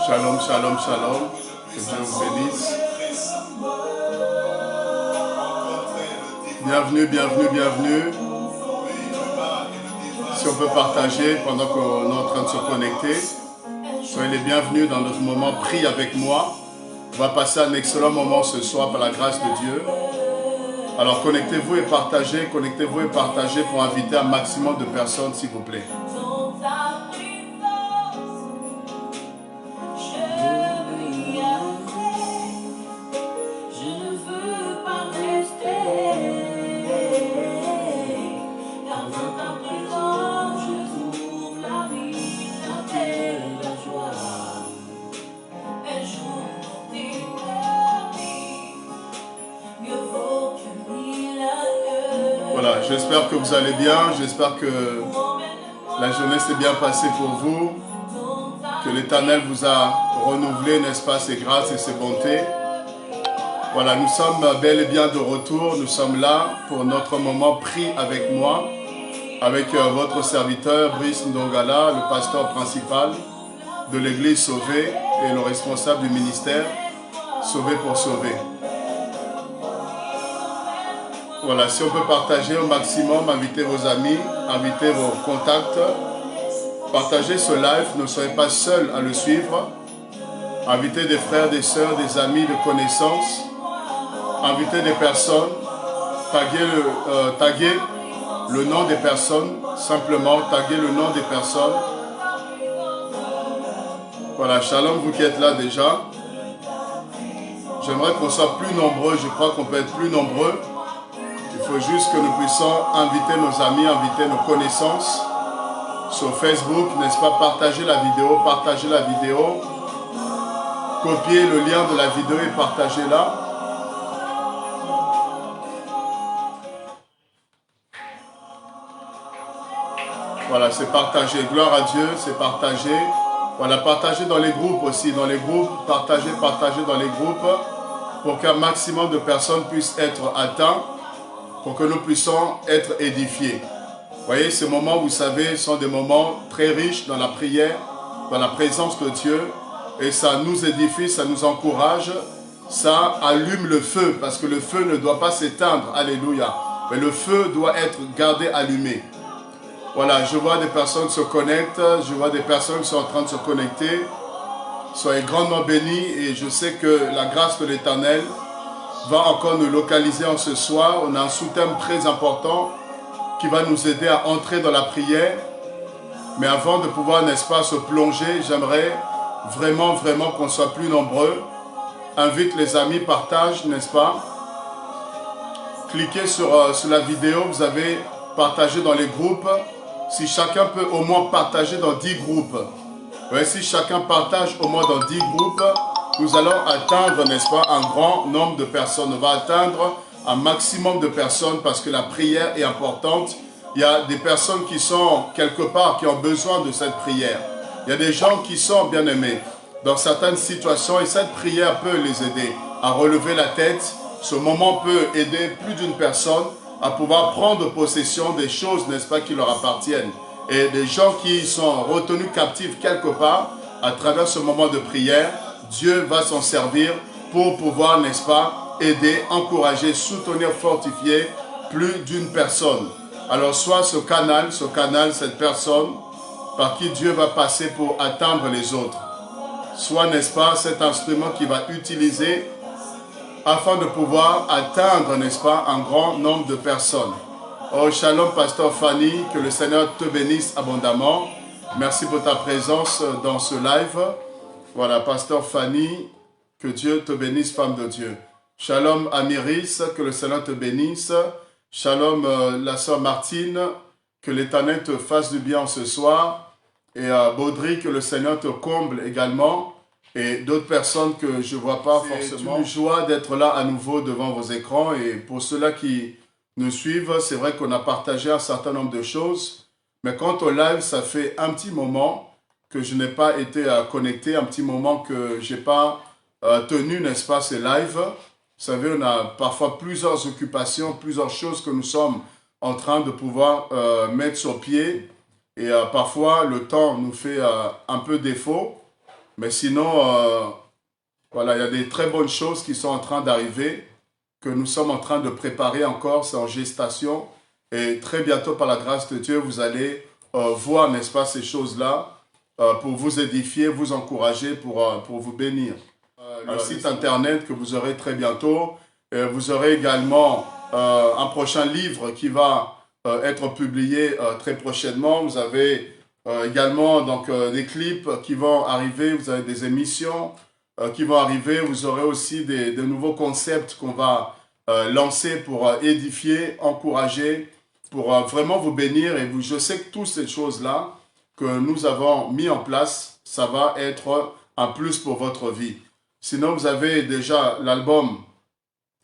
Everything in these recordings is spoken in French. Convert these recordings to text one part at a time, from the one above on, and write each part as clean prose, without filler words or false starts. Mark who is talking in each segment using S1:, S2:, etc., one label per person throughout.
S1: Shalom, shalom, shalom. Que Dieu vous bénisse. Bienvenue, bienvenue, bienvenue. Si on peut partager pendant qu'on est en train de se connecter, soyez les bienvenus dans notre moment Prie avec moi. On va passer un excellent moment ce soir par la grâce de Dieu. Alors connectez-vous et partagez pour inviter un maximum de personnes s'il vous plaît. Voilà, j'espère que vous allez bien, j'espère que la journée s'est bien passée pour vous, que l'Éternel vous a renouvelé, n'est-ce pas, ses grâces et ses bontés. Voilà, nous sommes bel et bien de retour, nous sommes là pour notre moment Prie avec moi, avec votre serviteur Brice Ndongala, le pasteur principal de l'église Sauvé et le responsable du ministère Sauvé pour sauver. Voilà, si on peut partager au maximum, invitez vos amis, invitez vos contacts, partagez ce live, ne soyez pas seuls à le suivre, invitez des frères, des sœurs, des amis, de connaissances, invitez des personnes, taguez le nom des personnes, simplement taguez le nom des personnes. Voilà, shalom vous qui êtes là déjà. J'aimerais qu'on soit plus nombreux, je crois qu'on peut être plus nombreux. Il faut juste que nous puissions inviter nos amis, inviter nos connaissances sur Facebook, n'est-ce pas, partager la vidéo, copier le lien de la vidéo et partager-la. Voilà, c'est partagé, gloire à Dieu, c'est partagé. Voilà, partagez dans les groupes aussi, partagez dans les groupes pour qu'un maximum de personnes puissent être atteintes, pour que nous puissions être édifiés. Vous voyez, ces moments, vous savez, sont des moments très riches dans la prière, dans la présence de Dieu. Et ça nous édifie, ça nous encourage, ça allume le feu, parce que le feu ne doit pas s'éteindre, alléluia. Mais le feu doit être gardé allumé. Voilà, je vois des personnes se connectent, je vois des personnes qui sont en train de se connecter. Soyez grandement bénis et je sais que la grâce de l'Éternel va encore nous localiser en ce soir. On a un sous-thème très important qui va nous aider à entrer dans la prière. Mais avant de pouvoir, n'est-ce pas, se plonger, j'aimerais vraiment qu'on soit plus nombreux. Invite les amis, partage, n'est-ce pas? Cliquez sur la vidéo, vous avez partagé dans les groupes. Si chacun peut au moins partager dans 10 groupes. Ouais, si chacun partage au moins dans 10 groupes, nous allons atteindre, n'est-ce pas, un grand nombre de personnes. On va atteindre un maximum de personnes parce que la prière est importante. Il y a des personnes qui sont quelque part, qui ont besoin de cette prière. Il y a des gens qui sont bien aimés dans certaines situations et cette prière peut les aider à relever la tête. Ce moment peut aider plus d'une personne à pouvoir prendre possession des choses, n'est-ce pas, qui leur appartiennent. Et des gens qui sont retenus captifs quelque part, à travers ce moment de prière, Dieu va s'en servir pour pouvoir, n'est-ce pas, aider, encourager, soutenir, fortifier plus d'une personne. Alors soit ce canal, cette personne par qui Dieu va passer pour atteindre les autres. Soit, n'est-ce pas, cet instrument qu'il va utiliser afin de pouvoir atteindre, n'est-ce pas, un grand nombre de personnes. Oh, shalom, pasteur Fanny, que le Seigneur te bénisse abondamment. Merci pour ta présence dans ce live. Voilà, pasteur Fanny, que Dieu te bénisse, femme de Dieu. Shalom, Amiris, que le Seigneur te bénisse. Shalom, la sœur Martine, que l'Éternel te fasse du bien ce soir. Et Baudry, que le Seigneur te comble également. Et d'autres personnes que je ne vois pas forcément. C'est une joie d'être là à nouveau devant vos écrans. Et pour ceux-là qui nous suivent, c'est vrai qu'on a partagé un certain nombre de choses. Mais quant au live, ça fait un petit moment que je n'ai pas été connecté, un petit moment que je n'ai pas tenu, n'est-ce pas, ces lives. Vous savez, on a parfois plusieurs occupations, plusieurs choses que nous sommes en train de pouvoir mettre sur pied. Et parfois, le temps nous fait un peu défaut. Mais sinon, voilà, il y a des très bonnes choses qui sont en train d'arriver, que nous sommes en train de préparer encore, c'est en gestation. Et très bientôt, par la grâce de Dieu, vous allez voir, n'est-ce pas, ces choses-là pour vous édifier, vous encourager, pour vous bénir. Le site internet que vous aurez très bientôt. Vous aurez également un prochain livre qui va être publié très prochainement. Vous avez également donc, des clips qui vont arriver. Vous avez des émissions qui vont arriver. Vous aurez aussi de nouveaux concepts qu'on va lancer pour édifier, encourager, pour vraiment vous bénir. Et je sais que toutes ces choses-là que nous avons mis en place, ça va être un plus pour votre vie. Sinon, vous avez déjà l'album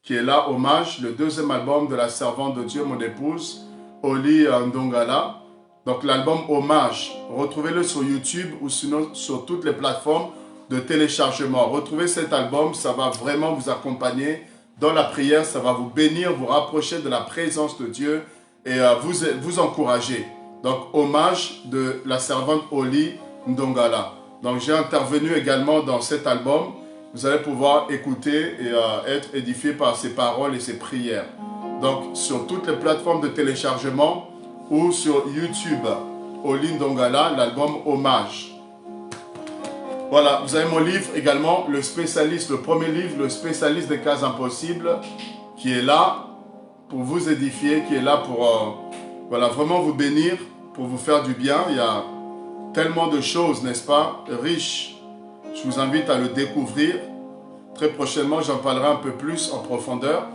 S1: qui est là, Hommage, le deuxième album de la servante de Dieu, mon épouse, Oli Ndongala. Donc l'album Hommage, retrouvez-le sur YouTube ou sinon sur toutes les plateformes de téléchargement. Retrouvez cet album, ça va vraiment vous accompagner dans la prière, ça va vous bénir, vous rapprocher de la présence de Dieu et vous encourager. Donc Hommage de la servante Oli Ndongala. Donc j'ai intervenu également dans cet album. Vous allez pouvoir écouter et être édifié par ses paroles et ses prières. Donc, sur toutes les plateformes de téléchargement ou sur YouTube, Oli Ndongala, l'album Hommage. Voilà, vous avez mon livre également, le spécialiste, le premier livre, le spécialiste des cas impossibles, qui est là pour vous édifier, qui est là pour voilà, vraiment vous bénir, pour vous faire du bien. Il y a tellement de choses, n'est-ce pas, riches. Je vous invite à le découvrir. Très prochainement, j'en parlerai un peu plus en profondeur.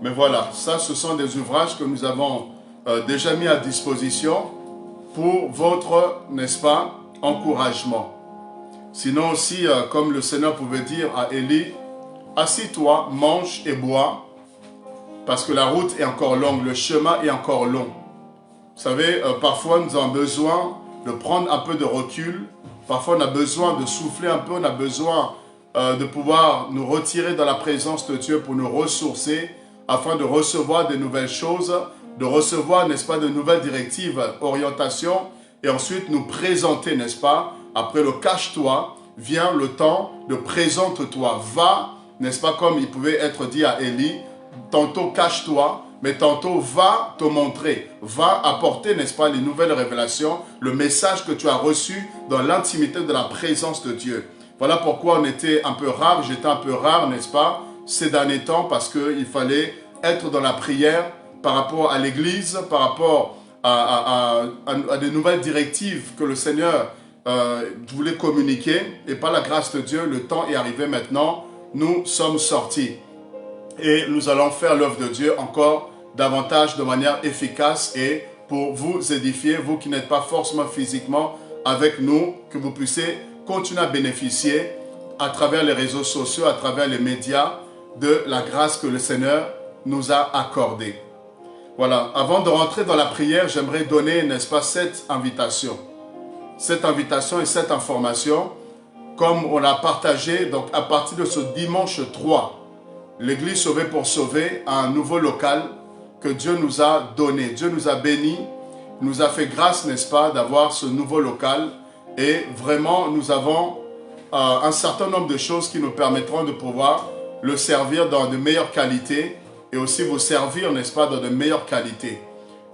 S1: Mais voilà, ça, ce sont des ouvrages que nous avons déjà mis à disposition pour votre, n'est-ce pas, encouragement. Sinon aussi, comme le Seigneur pouvait dire à Élie, assis-toi, mange et bois, parce que la route est encore longue, le chemin est encore long. Vous savez, parfois nous avons besoin de prendre un peu de recul. Parfois, on a besoin de souffler un peu, on a besoin de pouvoir nous retirer dans la présence de Dieu pour nous ressourcer, afin de recevoir de nouvelles choses, de recevoir, n'est-ce pas, de nouvelles directives, orientations, et ensuite nous présenter, n'est-ce pas, après le cache-toi, vient le temps de présente-toi. Va, n'est-ce pas, comme il pouvait être dit à Élie, tantôt cache-toi, mais tantôt va te montrer, va apporter, n'est-ce pas, les nouvelles révélations, le message que tu as reçu dans l'intimité de la présence de Dieu. Voilà pourquoi on était un peu rare, j'étais un peu rare, n'est-ce pas, ces derniers temps, parce qu'il fallait être dans la prière par rapport à l'Église, par rapport à des nouvelles directives que le Seigneur voulait communiquer. Et par la grâce de Dieu, le temps est arrivé maintenant, nous sommes sortis. Et nous allons faire l'œuvre de Dieu encore davantage de manière efficace et pour vous édifier, vous qui n'êtes pas forcément physiquement avec nous, que vous puissiez continuer à bénéficier à travers les réseaux sociaux, à travers les médias, de la grâce que le Seigneur nous a accordée. Voilà, avant de rentrer dans la prière, j'aimerais donner, n'est-ce pas, cette invitation. Cette invitation et cette information, comme on l'a partagé, donc à partir de ce dimanche 3, l'Église Sauvée pour Sauver a un nouveau local que Dieu nous a donné. Dieu nous a bénis, nous a fait grâce, n'est-ce pas, d'avoir ce nouveau local. Et vraiment, nous avons un certain nombre de choses qui nous permettront de pouvoir le servir dans de meilleures qualités et aussi vous servir, n'est-ce pas, dans de meilleures qualités.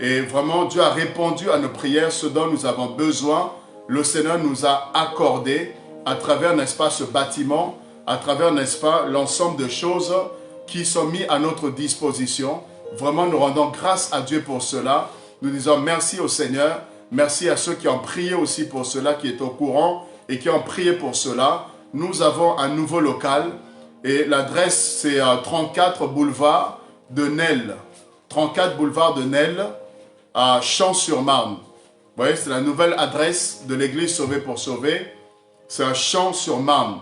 S1: Et vraiment, Dieu a répondu à nos prières, ce dont nous avons besoin. Le Seigneur nous a accordé à travers, n'est-ce pas, ce bâtiment, à travers, n'est-ce pas, l'ensemble de choses qui sont mises à notre disposition. Vraiment, nous rendons grâce à Dieu pour cela. Nous disons merci au Seigneur. Merci à ceux qui ont prié aussi pour cela, qui est au courant et qui ont prié pour cela. Nous avons un nouveau local et l'adresse c'est 34 boulevard de Nesle. 34 boulevard de Nesle à Champs-sur-Marne. Vous voyez, c'est la nouvelle adresse de l'Église Sauvée pour Sauver. C'est à Champs-sur-Marne.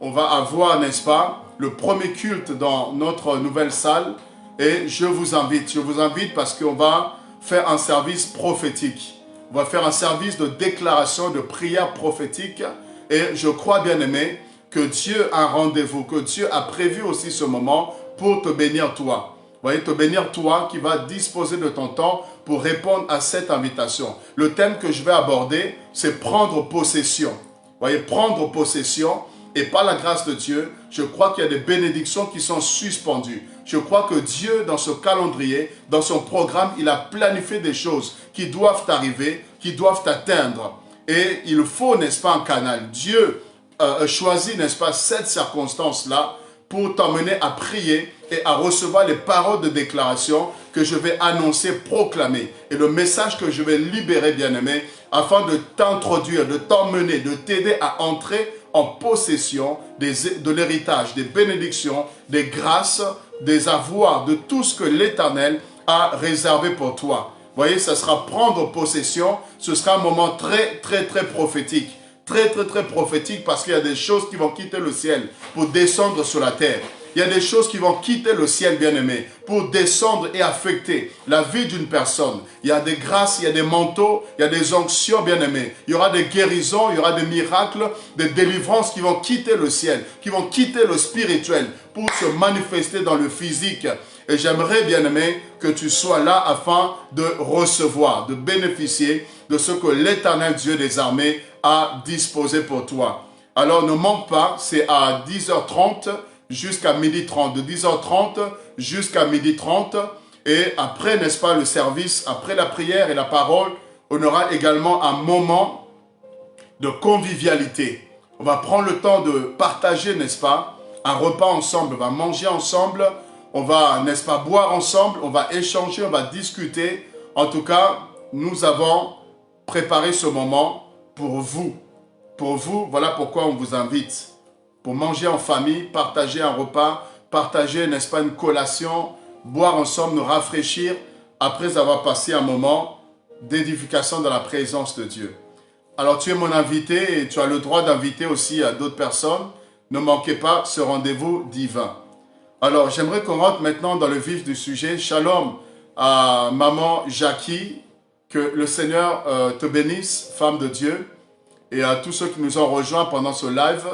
S1: On va avoir, n'est-ce pas, le premier culte dans notre nouvelle salle et je vous invite parce qu'on va faire un service prophétique. On va faire un service de déclaration, de prière prophétique. Et je crois, bien aimé, que Dieu a un rendez-vous, que Dieu a prévu aussi ce moment pour te bénir toi. Vous voyez, te bénir toi qui vas disposer de ton temps pour répondre à cette invitation. Le thème que je vais aborder, c'est prendre possession. Vous voyez, prendre possession. Et par la grâce de Dieu, je crois qu'il y a des bénédictions qui sont suspendues. Je crois que Dieu, dans ce calendrier, dans son programme, il a planifié des choses qui doivent arriver, qui doivent atteindre. Et il faut, n'est-ce pas, un canal. Dieu choisit, n'est-ce pas, cette circonstance-là pour t'emmener à prier et à recevoir les paroles de déclaration que je vais annoncer, proclamer. Et le message que je vais libérer, bien-aimé, afin de t'introduire, de t'emmener, de t'aider à entrer en possession de l'héritage, des bénédictions, des grâces, des avoirs, de tout ce que l'Éternel a réservé pour toi. Vous voyez, ça sera prendre possession, ce sera un moment très prophétique. Très prophétique parce qu'il y a des choses qui vont quitter le ciel pour descendre sur la terre. Il y a des choses qui vont quitter le ciel, bien-aimé, pour descendre et affecter la vie d'une personne. Il y a des grâces, il y a des manteaux, il y a des onctions, bien-aimés. Il y aura des guérisons, il y aura des miracles, des délivrances qui vont quitter le ciel, qui vont quitter le spirituel pour se manifester dans le physique. Et j'aimerais, bien-aimé, que tu sois là afin de recevoir, de bénéficier de ce que l'Éternel Dieu des armées a disposé pour toi. Alors ne manque pas, c'est à 10h30 jusqu'à 12h30, de 10h30 jusqu'à 12h30. Et après, n'est-ce pas, le service, après la prière et la parole, on aura également un moment de convivialité. On va prendre le temps de partager, n'est-ce pas, un repas ensemble, on va manger ensemble, on va, n'est-ce pas, boire ensemble, on va échanger, on va discuter. En tout cas, nous avons préparé ce moment pour vous. Pour vous, voilà pourquoi on vous invite. Pour manger en famille, partager un repas, partager, n'est-ce pas, une collation, boire ensemble, nous rafraîchir, après avoir passé un moment d'édification dans la présence de Dieu. Alors tu es mon invité et tu as le droit d'inviter aussi d'autres personnes. Ne manquez pas ce rendez-vous divin. Alors j'aimerais qu'on rentre maintenant dans le vif du sujet. Shalom à maman Jackie, que le Seigneur te bénisse, femme de Dieu, et à tous ceux qui nous ont rejoints pendant ce live.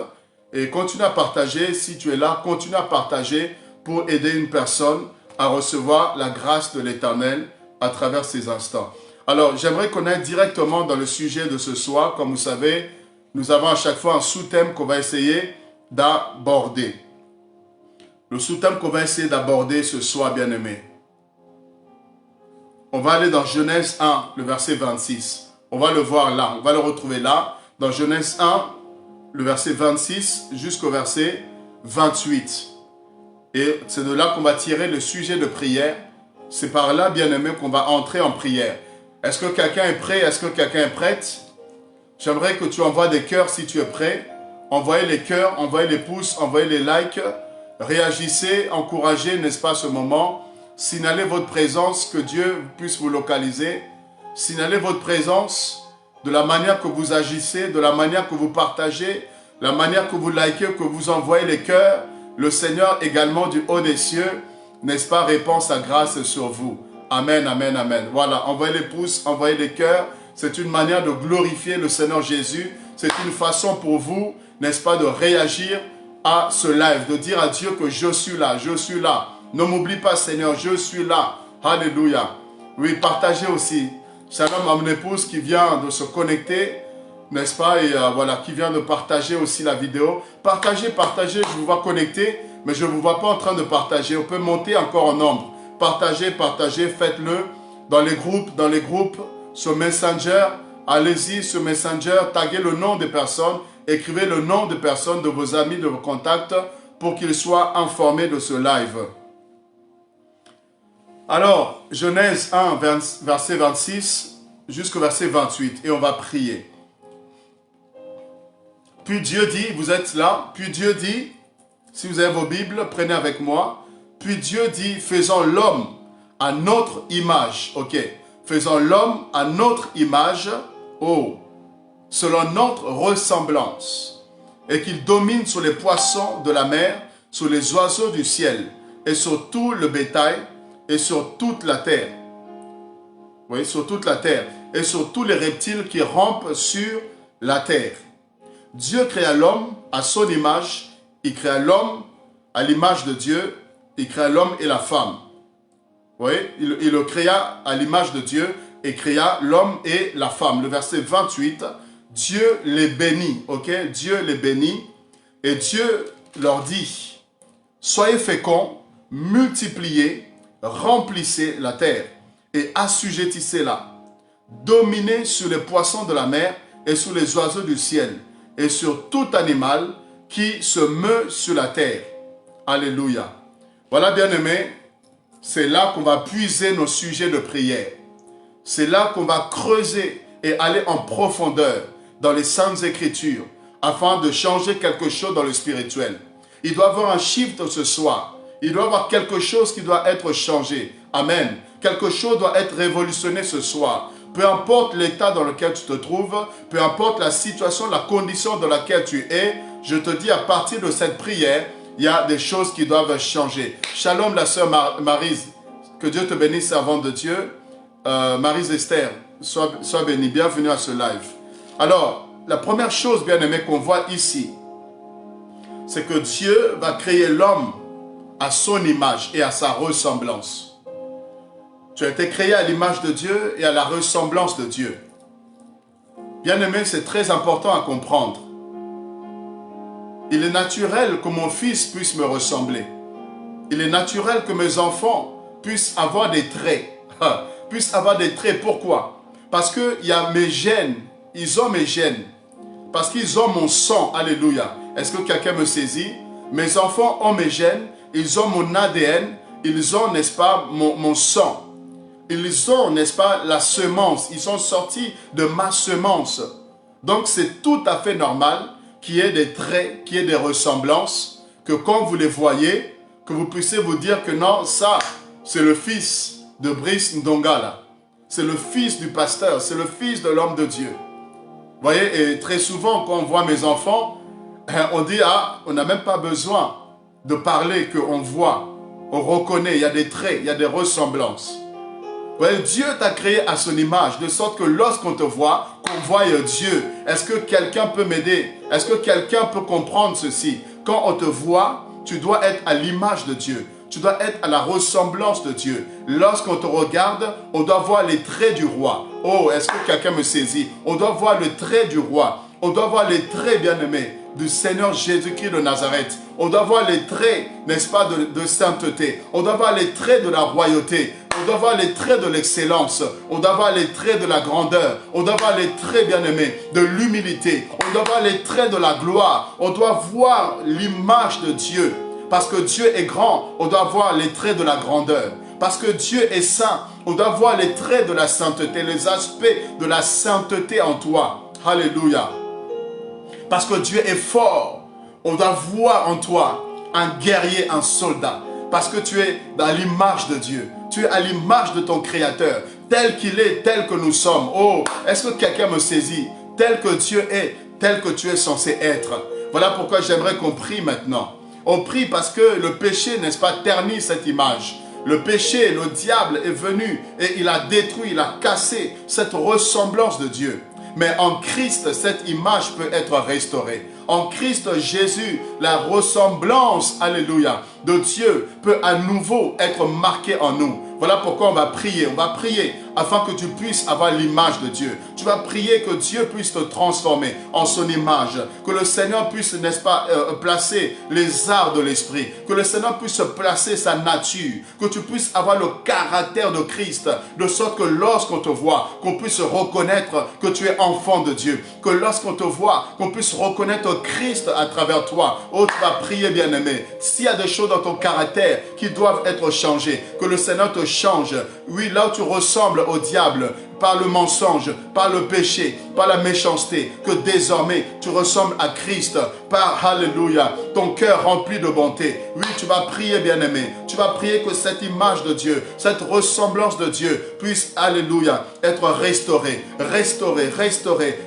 S1: Et continue à partager, si tu es là, continue à partager pour aider une personne à recevoir la grâce de l'Éternel à travers ces instants. Alors, j'aimerais qu'on aille directement dans le sujet de ce soir. Comme vous savez, nous avons à chaque fois un sous-thème qu'on va essayer d'aborder. Le sous-thème qu'on va essayer d'aborder ce soir, bien-aimé. On va aller dans Genèse 1, le verset 26. On va le voir là, on va le retrouver là, dans Genèse 1, le verset 26 jusqu'au verset 28. Et c'est de là qu'on va tirer le sujet de prière. C'est par là, bien-aimé, qu'on va entrer en prière. Est-ce que quelqu'un est prêt? Est-ce que quelqu'un est prête? J'aimerais que tu envoies des cœurs si tu es prêt. Envoyez les cœurs, envoyez les pouces, envoyez les likes. Réagissez, encouragez, n'est-ce pas, ce moment. Signalez votre présence, que Dieu puisse vous localiser. Signalez votre présence de la manière que vous agissez, de la manière que vous partagez, la manière que vous likez, que vous envoyez les cœurs. Le Seigneur également du haut des cieux, n'est-ce pas, répand sa grâce sur vous. Amen, amen, amen. Voilà, envoyez les pouces, envoyez les cœurs. C'est une manière de glorifier le Seigneur Jésus. C'est une façon pour vous, n'est-ce pas, de réagir à ce live, de dire à Dieu que je suis là, je suis là. Ne m'oublie pas, Seigneur, je suis là. Alléluia. Oui, partagez aussi. Shalom à mon épouse qui vient de se connecter, n'est-ce pas, et voilà, qui vient de partager aussi la vidéo. Partagez, partagez, je vous vois connecter, mais je ne vous vois pas en train de partager. On peut monter encore en nombre. Partagez, partagez, faites-le dans les groupes, sur Messenger. Allez-y sur Messenger, taguez le nom des personnes, écrivez le nom des personnes, de vos amis, de vos contacts, pour qu'ils soient informés de ce live. Alors, Genèse 1, verset 26 jusqu'au verset 28, et on va prier. Puis Dieu dit, vous êtes là, puis Dieu dit, si vous avez vos Bibles, prenez avec moi. Puis Dieu dit, faisons l'homme à notre image, ok, faisons l'homme à notre image, oh, selon notre ressemblance, et qu'il domine sur les poissons de la mer, sur les oiseaux du ciel, et sur tout le bétail, et sur toute la terre. Oui, sur toute la terre. Et sur tous les reptiles qui rampent sur la terre. Dieu créa l'homme à son image. Il créa l'homme à l'image de Dieu. Il créa l'homme et la femme. Oui, il le créa à l'image de Dieu et créa l'homme et la femme. Le verset 28 Dieu les bénit, ok? Dieu les bénit et Dieu leur dit, soyez féconds, multipliez, remplissez la terre et assujettissez-la. Dominez sur les poissons de la mer et sur les oiseaux du ciel et sur tout animal qui se meut sur la terre. Alléluia. Voilà, bien-aimés, c'est là qu'on va puiser nos sujets de prière. C'est là qu'on va creuser et aller en profondeur dans les Saintes Écritures afin de changer quelque chose dans le spirituel. Il doit y avoir un shift ce soir. Il doit y avoir quelque chose qui doit être changé. Amen. Quelque chose doit être révolutionné ce soir. Peu importe l'état dans lequel tu te trouves, peu importe la situation, la condition dans laquelle tu es, je te dis à partir de cette prière, il y a des choses qui doivent changer. Shalom la sœur Maryse, que Dieu te bénisse, servante de Dieu. Maryse Esther, sois bénie, bienvenue à ce live. Alors, la première chose bien aimée qu'on voit ici, c'est que Dieu va créer l'homme à son image et à sa ressemblance. Tu as été créé à l'image de Dieu et à la ressemblance de Dieu. Bien aimé, c'est très important à comprendre. Il est naturel que mon fils puisse me ressembler. Il est naturel que mes enfants puissent avoir des traits. Puissent avoir des traits. Pourquoi? Parce qu'il y a mes gènes. Ils ont mes gènes. Parce qu'ils ont mon sang. Alléluia. Est-ce que quelqu'un me saisit? Mes enfants ont mes gènes. Ils ont mon ADN. Ils ont, n'est-ce pas, mon sang. Ils ont, n'est-ce pas, la semence. Ils sont sortis de ma semence. Donc, c'est tout à fait normal qu'il y ait des traits, qu'il y ait des ressemblances, que quand vous les voyez, que vous puissiez vous dire que non, ça, c'est le fils de Brice Ndongala. C'est le fils du pasteur, c'est le fils de l'homme de Dieu. Vous voyez, et très souvent, quand on voit mes enfants, on dit, ah, on n'a même pas besoin de parler, qu'on voit, on reconnaît, il y a des traits, il y a des ressemblances. Vous voyez, Dieu t'a créé à son image, de sorte que lorsqu'on te voit, qu'on voie Dieu. Est-ce que quelqu'un peut m'aider? Est-ce que quelqu'un peut comprendre ceci? Quand on te voit, tu dois être à l'image de Dieu. Tu dois être à la ressemblance de Dieu. Lorsqu'on te regarde, on doit voir les traits du roi. Oh, est-ce que quelqu'un me saisit? On doit voir le trait du roi. On doit voir les traits, bien-aimés, du Seigneur Jésus-Christ de Nazareth. On doit voir les traits, n'est-ce pas, de sainteté. On doit voir les traits de la royauté. On doit voir les traits de l'excellence. On doit voir les traits de la grandeur. On doit voir les traits, bien-aimés, de l'humilité. On doit voir les traits de la gloire. On doit voir l'image de Dieu. Parce que Dieu est grand, on doit voir les traits de la grandeur. Parce que Dieu est saint, on doit voir les traits de la sainteté, les aspects de la sainteté en toi. Alléluia. Parce que Dieu est fort, on doit voir en toi un guerrier, un soldat. Parce que tu es dans l'image de Dieu. Tu es à l'image de ton Créateur. Tel qu'il est, tel que nous sommes. Oh, est-ce que quelqu'un me saisit? Tel que Dieu est, tel que tu es censé être. Voilà pourquoi j'aimerais qu'on prie maintenant. On prie parce que le péché, n'est-ce pas, ternit cette image. Le péché, le diable est venu et il a détruit, il a cassé cette ressemblance de Dieu. Mais en Christ, cette image peut être restaurée. En Christ Jésus, la ressemblance, alléluia, de Dieu peut à nouveau être marquée en nous. Voilà pourquoi on va prier. On va prier afin que tu puisses avoir l'image de Dieu. Tu vas prier que Dieu puisse te transformer en son image. Que le Seigneur puisse, n'est-ce pas, placer les arts de l'esprit. Que le Seigneur puisse placer sa nature. Que tu puisses avoir le caractère de Christ. De sorte que lorsqu'on te voit, qu'on puisse reconnaître que tu es enfant de Dieu. Que lorsqu'on te voit, qu'on puisse reconnaître Christ à travers toi. Oh, tu vas prier, bien-aimé. S'il y a des choses dans ton caractère qui doivent être changées, que le Seigneur te change. Oui, là où tu ressembles au diable, par le mensonge, par le péché, par la méchanceté, que désormais tu ressembles à Christ, par, alléluia, ton cœur rempli de bonté. Oui, tu vas prier, bien-aimé. Tu vas prier que cette image de Dieu, cette ressemblance de Dieu puisse, alléluia, être restaurée,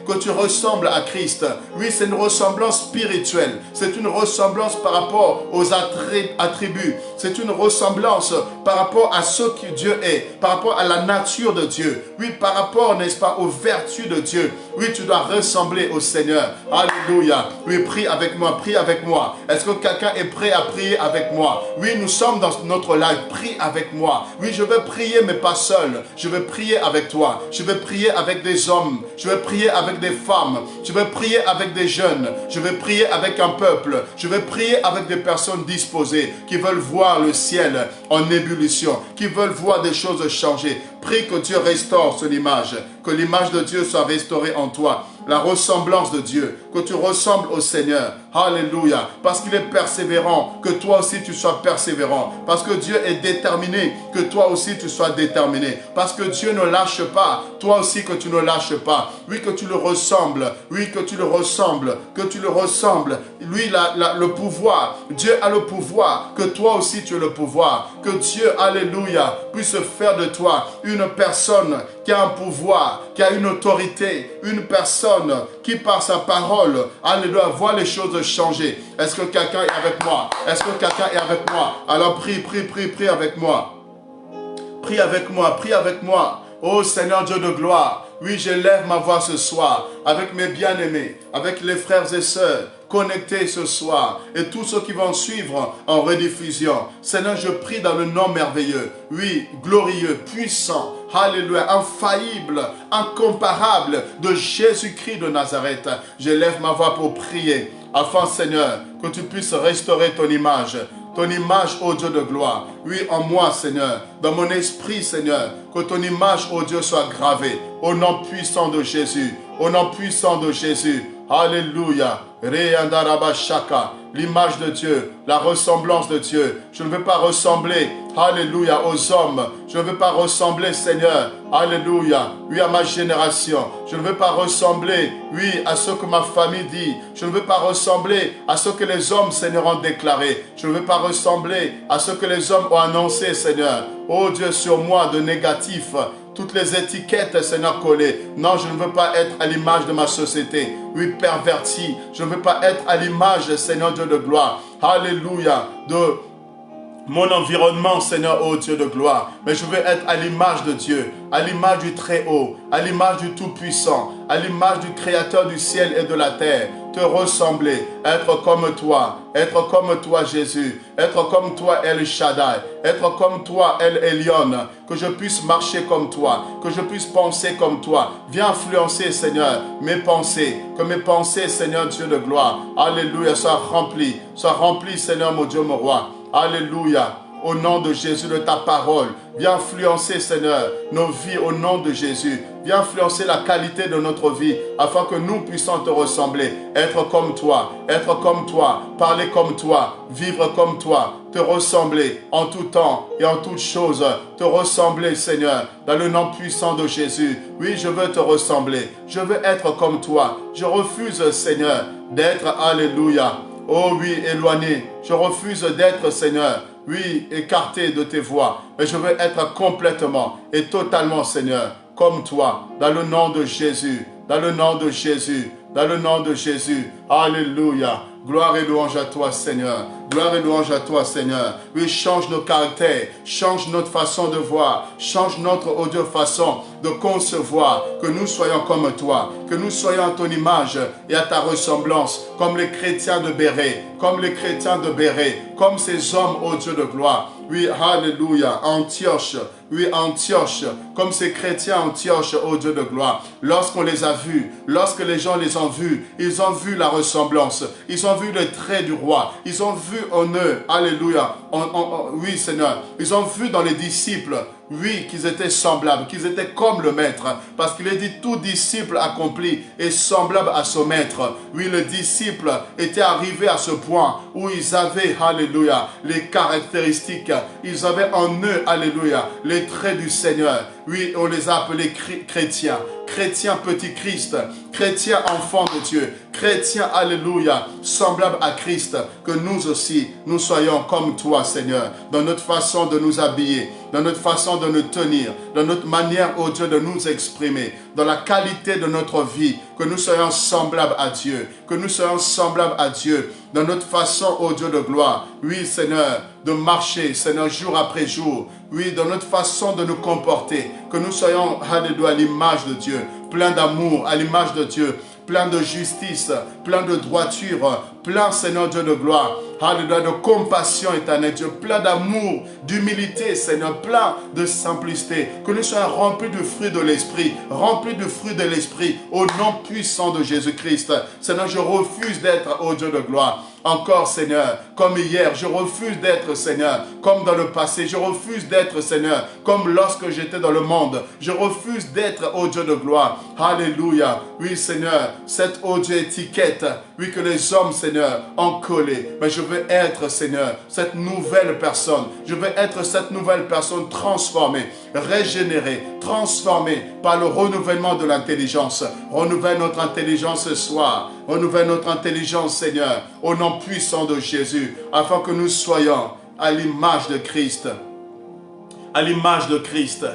S1: que tu ressembles à Christ. Oui, c'est une ressemblance spirituelle. C'est une ressemblance par rapport aux attributs. C'est une ressemblance par rapport à ce que Dieu est, par rapport à la nature de Dieu. Oui, par rapport, n'est-ce pas, aux vertus de Dieu. Oui, tu dois ressembler au Seigneur. Alléluia. Oui, prie avec moi, prie avec moi. Est-ce que quelqu'un est prêt à prier avec moi? Oui, nous sommes dans notre live. Prie avec moi. Oui, je vais prier, mais pas seul. Je vais prier avec toi. Je vais prier avec des hommes. Je vais prier avec des femmes. Je vais prier avec des jeunes. Je vais prier avec un peuple. Je vais prier avec des personnes disposées qui veulent voir le ciel en ébullition, qui veulent voir des choses changer. Prie que Dieu restaure son image, que l'image de Dieu soit restaurée en toi, la ressemblance de Dieu, que tu ressembles au Seigneur. Alléluia. Parce qu'il est persévérant, que toi aussi tu sois persévérant. Parce que Dieu est déterminé, que toi aussi tu sois déterminé. Parce que Dieu ne lâche pas, toi aussi que tu ne lâches pas. Oui, que tu le ressembles. Oui, que tu le ressembles. Que tu le ressembles. Lui, le pouvoir. Dieu a le pouvoir. Que toi aussi tu as le pouvoir. Que Dieu, alléluia, puisse faire de toi une personne qui a un pouvoir, qui a une autorité, une personne qui par sa parole, alléluia, voit les choses changer. Est-ce que quelqu'un est avec moi? Est-ce que quelqu'un est avec moi? Alors prie, prie, prie, prie avec moi. Prie avec moi, prie avec moi. Oh Seigneur Dieu de gloire, oui, j'élève ma voix ce soir avec mes bien-aimés, avec les frères et sœurs connectés ce soir et tous ceux qui vont suivre en rediffusion. Seigneur, je prie dans le nom merveilleux, oui, glorieux, puissant, alléluia, infaillible, incomparable de Jésus-Christ de Nazareth. J'élève ma voix pour prier afin, Seigneur, que tu puisses restaurer ton image, ô Dieu de gloire. Oui, en moi, Seigneur, dans mon esprit, Seigneur, que ton image, ô Dieu, soit gravée au nom puissant de Jésus, au nom puissant de Jésus. Alléluia. L'image de Dieu, la ressemblance de Dieu. Je ne veux pas ressembler, alléluia, aux hommes. Je ne veux pas ressembler, Seigneur, alléluia, oui, à ma génération. Je ne veux pas ressembler, oui, à ce que ma famille dit. Je ne veux pas ressembler à ce que les hommes, Seigneur, ont déclaré. Je ne veux pas ressembler à ce que les hommes ont annoncé, Seigneur. Oh Dieu, sur moi, de négatif. Toutes les étiquettes, Seigneur, collées. Non, je ne veux pas être à l'image de ma société. Oui, perverti. Je ne veux pas être à l'image, Seigneur Dieu de gloire. Alléluia. De mon environnement, Seigneur, ô Dieu de gloire. Mais je veux être à l'image de Dieu, à l'image du Très-Haut, à l'image du Tout-Puissant, à l'image du Créateur du ciel et de la terre. Te ressembler, être comme toi Jésus, être comme toi El Shaddai, être comme toi El Elyon, que je puisse marcher comme toi, que je puisse penser comme toi. Viens influencer, Seigneur, mes pensées, que mes pensées, Seigneur Dieu de gloire, alléluia, soient remplies, Seigneur mon Dieu, mon roi. Alléluia, au nom de Jésus, de ta parole. Viens influencer, Seigneur, nos vies au nom de Jésus. Viens influencer la qualité de notre vie afin que nous puissions te ressembler. Être comme toi, parler comme toi, vivre comme toi, te ressembler en tout temps et en toutes choses. Te ressembler, Seigneur, dans le nom puissant de Jésus. Oui, je veux te ressembler. Je veux être comme toi. Je refuse, Seigneur, d'être, alléluia, oh oui, éloigné. Je refuse d'être, Seigneur, oui, écarté de tes voies. Mais je veux être complètement et totalement, Seigneur, comme toi. Dans le nom de Jésus. Dans le nom de Jésus. Dans le nom de Jésus. Alléluia. Gloire et louange à toi, Seigneur. Gloire et louange à toi, Seigneur. Oui, change nos caractères, change notre façon de voir, change notre façon de concevoir, que nous soyons comme toi, que nous soyons à ton image et à ta ressemblance, comme les chrétiens de Béret, comme ces hommes, ô Dieu de gloire. Oui, alléluia, Antioche, oui, Antioche, comme ces chrétiens Antioche, ô Dieu de gloire. Lorsqu'on les a vus, lorsque les gens les ont vus, ils ont vu la ressemblance, ils ont vu le trait du roi, ils ont vu en eux, alléluia, oui Seigneur, ils ont vu dans les disciples, oui, qu'ils étaient semblables, qu'ils étaient comme le maître, parce qu'il est dit tout disciple accompli est semblable à son maître. Oui, le disciple était arrivé à ce point où ils avaient, alléluia, les caractéristiques, ils avaient en eux, alléluia, les traits du Seigneur. Oui, on les a appelés chrétiens, chrétiens petit Christ, chrétiens enfants de Dieu, chrétiens, alléluia, semblables à Christ, que nous aussi, nous soyons comme toi, Seigneur, dans notre façon de nous habiller, dans notre façon de nous tenir, dans notre manière, oh Dieu, de nous exprimer, dans la qualité de notre vie, que nous soyons semblables à Dieu, que nous soyons semblables à Dieu, dans notre façon, oh Dieu de gloire, oui Seigneur, de marcher, Seigneur, jour après jour, oui, dans notre façon de nous comporter, que nous soyons, alléluia, à l'image de Dieu, plein d'amour, à l'image de Dieu, plein de justice, plein de droiture, plein, Seigneur Dieu de gloire, alléluia, de compassion éternelle, Dieu, plein d'amour, d'humilité, Seigneur, plein de simplicité, que nous soyons remplis du fruit de l'Esprit, remplis du fruit de l'Esprit, au nom puissant de Jésus-Christ. Seigneur, je refuse d'être, ô Dieu de gloire, encore, Seigneur, comme hier. Je refuse d'être, Seigneur, comme dans le passé. Je refuse d'être, Seigneur, comme lorsque j'étais dans le monde. Je refuse d'être, ô Dieu de gloire. Alléluia. Oui, Seigneur, cette, ô Dieu, étiquette, oui, que les hommes, Seigneur, ont collé. Mais je veux être, Seigneur, cette nouvelle personne. Je veux être cette nouvelle personne transformée, régénérée, transformée par le renouvellement de l'intelligence. Renouvelle notre intelligence ce soir. Renouvelle notre intelligence, Seigneur, au nom puissant de Jésus, afin que nous soyons à l'image de Christ. À l'image de Christ.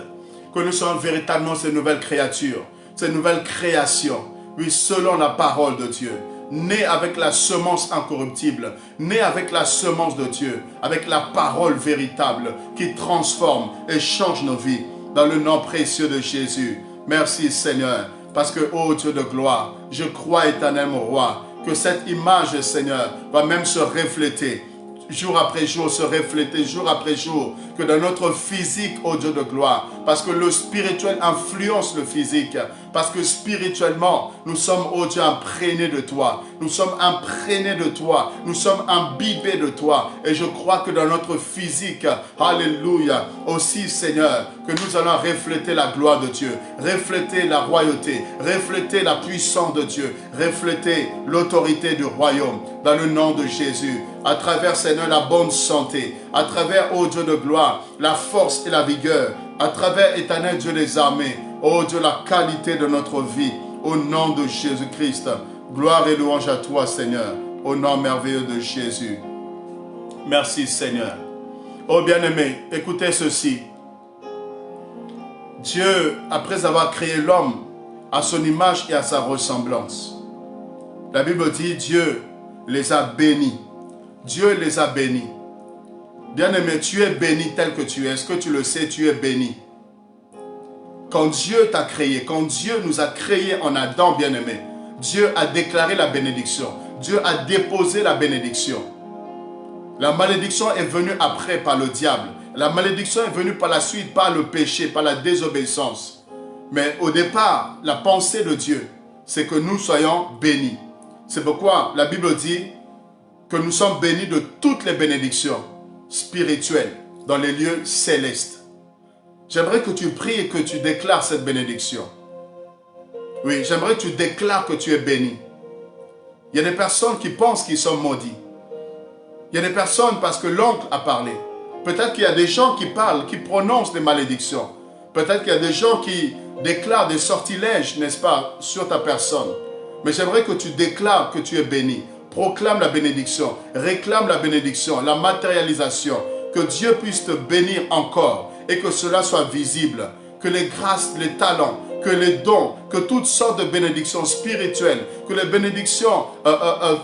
S1: Que nous soyons véritablement ces nouvelles créatures, ces nouvelles créations, oui, selon la parole de Dieu. Nés avec la semence incorruptible, nés avec la semence de Dieu, avec la parole véritable qui transforme et change nos vies. Dans le nom précieux de Jésus. Merci, Seigneur. Parce que, ô Dieu de gloire, je crois, éternel mon roi, que cette image, Seigneur, va même se refléter, jour après jour, se refléter, jour après jour, que dans notre physique, ô Dieu de gloire, parce que le spirituel influence le physique, parce que spirituellement, nous sommes, ô Dieu, imprégnés de toi, nous sommes imprégnés de toi, nous sommes imbibés de toi, et je crois que dans notre physique, alléluia, aussi, Seigneur, que nous allons refléter la gloire de Dieu, refléter la royauté, refléter la puissance de Dieu, refléter l'autorité du royaume, dans le nom de Jésus, à travers, Seigneur, la bonne santé, à travers, ô Dieu de gloire, la force et la vigueur, à travers, éternel Dieu des armées, ô Dieu, la qualité de notre vie, au nom de Jésus-Christ. Gloire et louange à toi, Seigneur, au nom merveilleux de Jésus. Merci, Seigneur. Oh bien-aimé, écoutez ceci. Dieu, après avoir créé l'homme à son image et à sa ressemblance, la Bible dit, Dieu les a bénis. Dieu les a bénis. Bien-aimé, tu es béni tel que tu es. Est-ce que tu le sais, tu es béni? Quand Dieu t'a créé, quand Dieu nous a créés en Adam, bien-aimé, Dieu a déclaré la bénédiction. Dieu a déposé la bénédiction. La malédiction est venue après par le diable. La malédiction est venue par la suite par le péché, par la désobéissance. Mais au départ, la pensée de Dieu, c'est que nous soyons bénis. C'est pourquoi la Bible dit que nous sommes bénis de toutes les bénédictions spirituelles dans les lieux célestes. J'aimerais que tu pries et que tu déclares cette bénédiction. Oui, j'aimerais que tu déclares que tu es béni. Il y a des personnes qui pensent qu'ils sont maudits. Il y a des personnes parce que l'oncle a parlé. Peut-être qu'il y a des gens qui parlent, qui prononcent des malédictions. Peut-être qu'il y a des gens qui déclarent des sortilèges, n'est-ce pas, sur ta personne. Mais j'aimerais que tu déclares que tu es béni. Proclame la bénédiction, réclame la bénédiction, la matérialisation. Que Dieu puisse te bénir encore et que cela soit visible. Que les grâces, les talents, que les dons, que toutes sortes de bénédictions spirituelles, que les bénédictions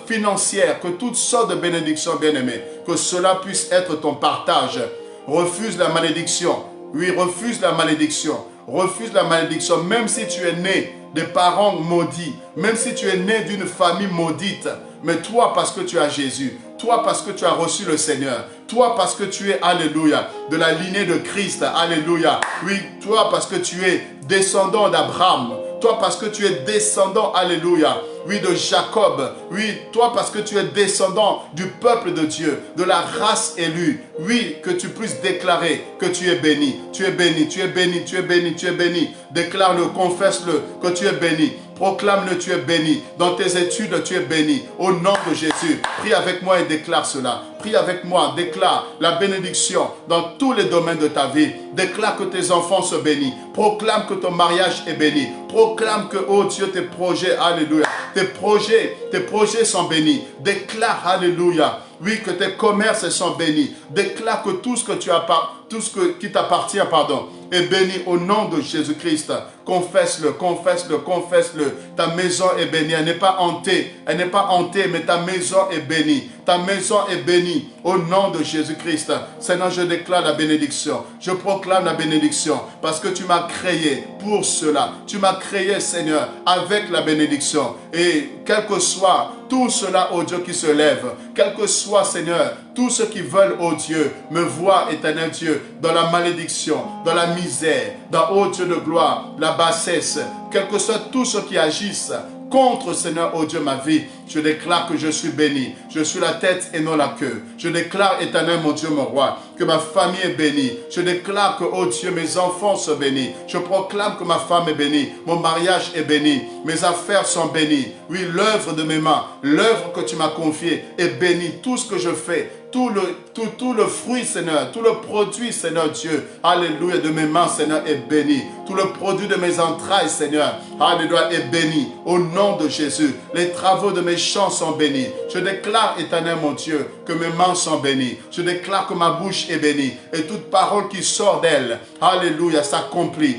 S1: financières, que toutes sortes de bénédictions bien-aimées, que cela puisse être ton partage. Refuse la malédiction. Oui, refuse la malédiction. Refuse la malédiction, même si tu es né des parents maudits, même si tu es né d'une famille maudite. Mais toi, parce que tu as Jésus, toi, parce que tu as reçu le Seigneur, toi, parce que tu es, alléluia, de la lignée de Christ, alléluia. Oui, toi, parce que tu es descendant d'Abraham, toi, parce que tu es descendant, alléluia, oui, de Jacob, oui, toi, parce que tu es descendant du peuple de Dieu, de la race élue, oui, que tu puisses déclarer que tu es béni, tu es béni, tu es béni, tu es béni, tu es béni. Déclare-le, confesse-le que tu es béni. Proclame-le, tu es béni. Dans tes études, tu es béni. Au nom de Jésus, prie avec moi et déclare cela. Prie avec moi, déclare la bénédiction dans tous les domaines de ta vie. Déclare que tes enfants sont bénis. Proclame que ton mariage est béni. Proclame que, oh Dieu, tes projets, alléluia, tes projets sont bénis. Déclare, alléluia, oui, que tes commerces sont bénis. Déclare que tout ce que tu as tout ce qui t'appartient, pardon, est béni au nom de Jésus-Christ. Confesse-le, confesse-le, confesse-le. Ta maison est bénie, elle n'est pas hantée, mais ta maison est bénie. Ta maison est bénie au nom de Jésus-Christ. Seigneur, je déclare la bénédiction. Je proclame la bénédiction parce que tu m'as créé pour cela. Tu m'as créé, Seigneur, avec la bénédiction. Et quel que soit tout cela, ô Dieu, qui se lève, quel que soit, Seigneur, tous ceux qui veulent, ô Dieu, me voir, éternel Dieu, dans la malédiction, dans la misère, dans, ô Dieu de gloire, la bassesse, quel que soit tous ceux qui agissent contre, Seigneur, ô Dieu, ma vie, je déclare que je suis béni. Je suis la tête et non la queue. Je déclare, éternel, mon Dieu, mon roi, que ma famille est bénie. Je déclare que, ô Dieu, mes enfants sont bénis. Je proclame que ma femme est bénie. Mon mariage est béni. Mes affaires sont bénies. Oui, l'œuvre de mes mains, l'œuvre que tu m'as confiée est bénie. Tout ce que je fais, tout le fruit, Seigneur, tout le produit, Seigneur Dieu, alléluia, de mes mains, Seigneur, est béni. Tout le produit de mes entrailles, Seigneur, alléluia, est béni. Au nom de Jésus, les travaux de mes champs sont bénis. Je déclare, éternel mon Dieu, que mes mains sont bénies. Je déclare que ma bouche est bénie. Et toute parole qui sort d'elle, alléluia, s'accomplit,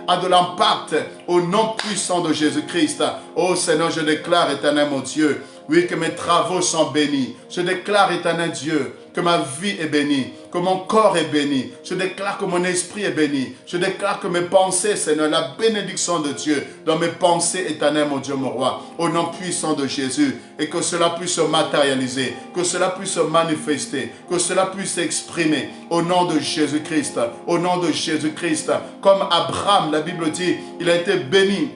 S1: a de l'impact au nom puissant de Jésus-Christ. Oh Seigneur, je déclare, éternel mon Dieu, oui, que mes travaux sont bénis. Je déclare, éternel Dieu, que ma vie est bénie, que mon corps est béni. Je déclare que mon esprit est béni. Je déclare que mes pensées, Seigneur, la bénédiction de Dieu dans mes pensées, éternel, mon Dieu, mon roi, au nom puissant de Jésus, et que cela puisse se matérialiser, que cela puisse se manifester, que cela puisse s'exprimer au nom de Jésus-Christ, au nom de Jésus-Christ. Comme Abraham, la Bible dit, il a été béni.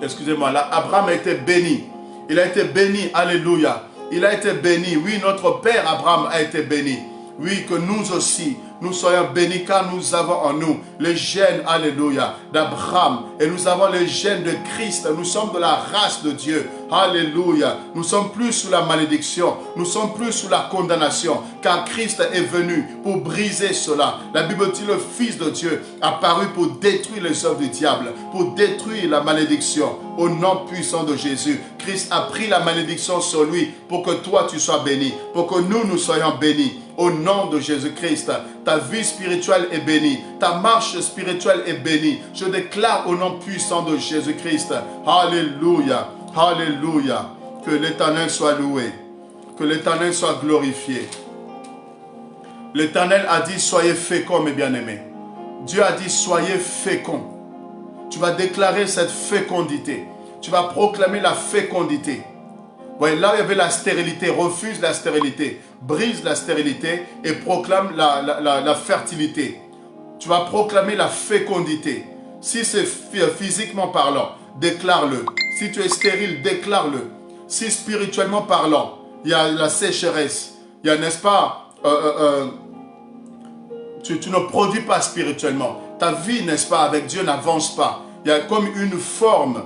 S1: Excusez-moi, là, Abraham a été béni. Il a été béni, alléluia. Il a été béni. Oui, notre Père Abraham a été béni. Oui, que nous aussi, nous soyons bénis car nous avons en nous les gènes, alléluia, d'Abraham. Et nous avons les gènes de Christ. Nous sommes de la race de Dieu. Alléluia. Nous sommes plus sous la malédiction. Nous sommes plus sous la condamnation. Car Christ est venu pour briser cela. La Bible dit le Fils de Dieu apparu pour détruire les œuvres du diable, pour détruire la malédiction. Au nom puissant de Jésus, Christ a pris la malédiction sur lui pour que toi tu sois béni, pour que nous soyons bénis. Au nom de Jésus-Christ, ta vie spirituelle est bénie, ta marche spirituelle est bénie. Je déclare au nom puissant de Jésus-Christ, alléluia, alléluia, que l'Éternel soit loué, que l'Éternel soit glorifié. L'Éternel a dit, soyez féconds, mes bien-aimés. Dieu a dit, soyez féconds. Tu vas déclarer cette fécondité. Tu vas proclamer la fécondité. Ouais, là où il y avait la stérilité, refuse la stérilité, brise la stérilité et proclame la fertilité. Tu vas proclamer la fécondité. Si c'est physiquement parlant, déclare-le. Si tu es stérile, déclare-le. Si spirituellement parlant, il y a la sécheresse, il y a, n'est-ce pas, tu ne produis pas spirituellement. Ta vie, n'est-ce pas, avec Dieu n'avance pas. Il y a comme une forme,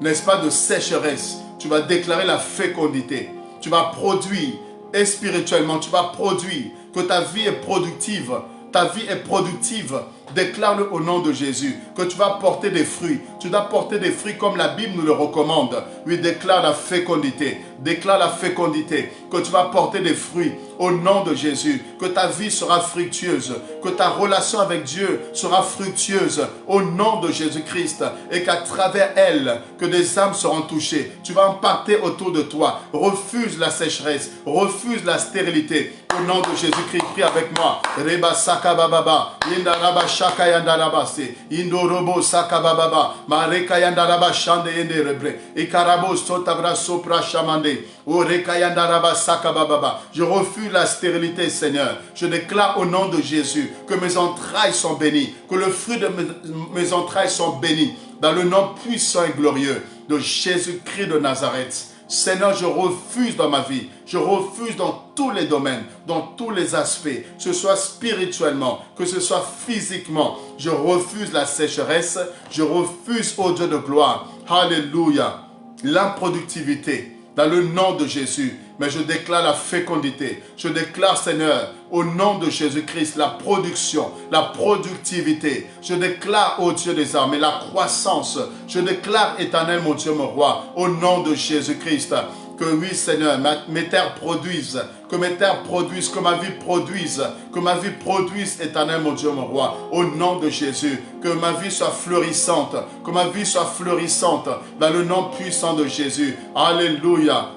S1: n'est-ce pas, de sécheresse. Tu vas déclarer la fécondité. Tu vas produire, et spirituellement, tu vas produire, que ta vie est productive. Ta vie est productive. Déclare-le au nom de Jésus, que tu vas porter des fruits. Tu dois porter des fruits comme la Bible nous le recommande. Oui, déclare la fécondité. Déclare la fécondité, que tu vas porter des fruits au nom de Jésus, que ta vie sera fructueuse, que ta relation avec Dieu sera fructueuse au nom de Jésus-Christ et qu'à travers elle, que des âmes seront touchées. Tu vas impacter autour de toi. Refuse la sécheresse, refuse la stérilité. Au nom de Jésus-Christ, prie avec moi. Reba sakababa, indaraba shakayandarabase, indorobo sakababa, marekayandaraba shande yenderebre, ikarabo sotabra sopra shamande, orekayandaraba sakababa. Je refuse la stérilité, Seigneur. Je déclare au nom de Jésus que mes entrailles sont bénies, que le fruit de mes entrailles sont bénis, dans le nom puissant et glorieux de Jésus-Christ de Nazareth. Seigneur, je refuse dans ma vie, je refuse dans tous les domaines, dans tous les aspects, que ce soit spirituellement, que ce soit physiquement. Je refuse la sécheresse, je refuse, ô Dieu de gloire, alléluia, l'improductivité, dans le nom de Jésus. Mais je déclare la fécondité. Je déclare, Seigneur, au nom de Jésus-Christ, la production, la productivité. Je déclare, ô Dieu des armées, la croissance. Je déclare, éternel mon Dieu, mon roi, au nom de Jésus-Christ, Que oui, Seigneur, mes terres produisent, que mes terres produisent, que ma vie produise, éternel mon Dieu, mon roi, au nom de Jésus. Que ma vie soit florissante, dans le nom puissant de Jésus. Alléluia.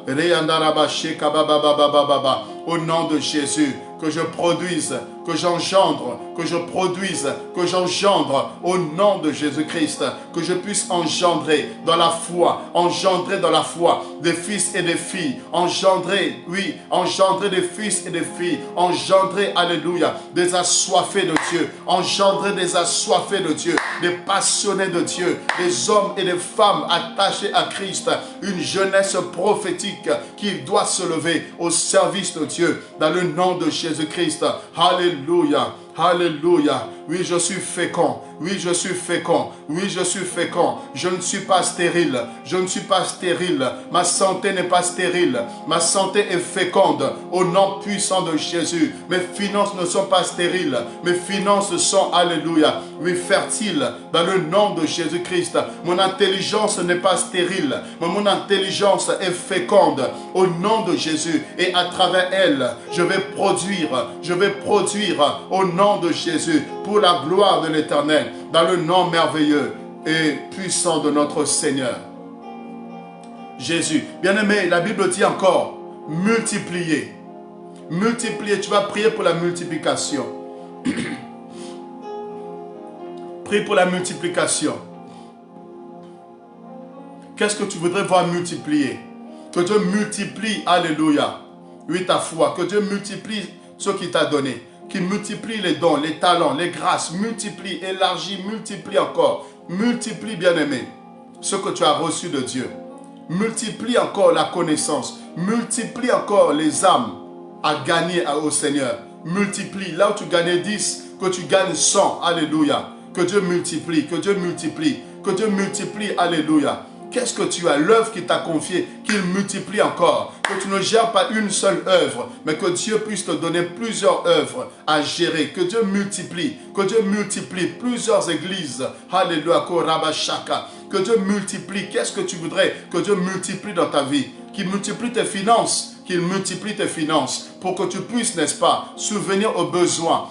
S1: Au nom de Jésus, que je produise, que j'engendre, au nom de Jésus-Christ, que je puisse engendrer dans la foi, des fils et des filles, engendrer des fils et des filles, engendrer, alléluia, des assoiffés de Dieu, des passionnés de Dieu, des hommes et des femmes attachés à Christ, une jeunesse prophétique qui doit se lever au service de Dieu, dans le nom de Jésus-Christ. Alléluia. Alléluia. Oui, je suis fécond. Je ne suis pas stérile. Ma santé n'est pas stérile. Ma santé est féconde au nom puissant de Jésus. Mes finances ne sont pas stériles. Mes finances sont, alléluia, oui, fertiles dans le nom de Jésus-Christ. Mon intelligence n'est pas stérile. Mais mon intelligence est féconde au nom de Jésus. Et à travers elle, je vais produire au nom de Jésus, pour la gloire de l'Éternel, dans le nom merveilleux et puissant de notre Seigneur Jésus. Bien-aimé, la Bible dit encore, multiplier. Multiplier, tu vas prier pour la multiplication. Prie pour la multiplication. Qu'est-ce que tu voudrais voir multiplier? Que Dieu multiplie, alléluia, oui, ta foi. Que Dieu multiplie ce qu'il t'a donné. Qu'il multiplie les dons, les talents, les grâces, multiplie, élargit, multiplie encore. Multiplie, bien-aimé, ce que tu as reçu de Dieu. Multiplie encore la connaissance. Multiplie encore les âmes à gagner au Seigneur. Multiplie, là où tu gagnais 10, que tu gagnes 100, alléluia. Que Dieu multiplie, alléluia. Qu'est-ce que tu as? L'œuvre qu'il t'a confiée, qu'il multiplie encore. Que tu ne gères pas une seule œuvre, mais que Dieu puisse te donner plusieurs œuvres à gérer. Que Dieu multiplie plusieurs églises. Alléluia, Korabashaka. Que Dieu multiplie. Qu'est-ce que tu voudrais que Dieu multiplie dans ta vie? Qu'il multiplie tes finances. Pour que tu puisses, n'est-ce pas, subvenir aux besoins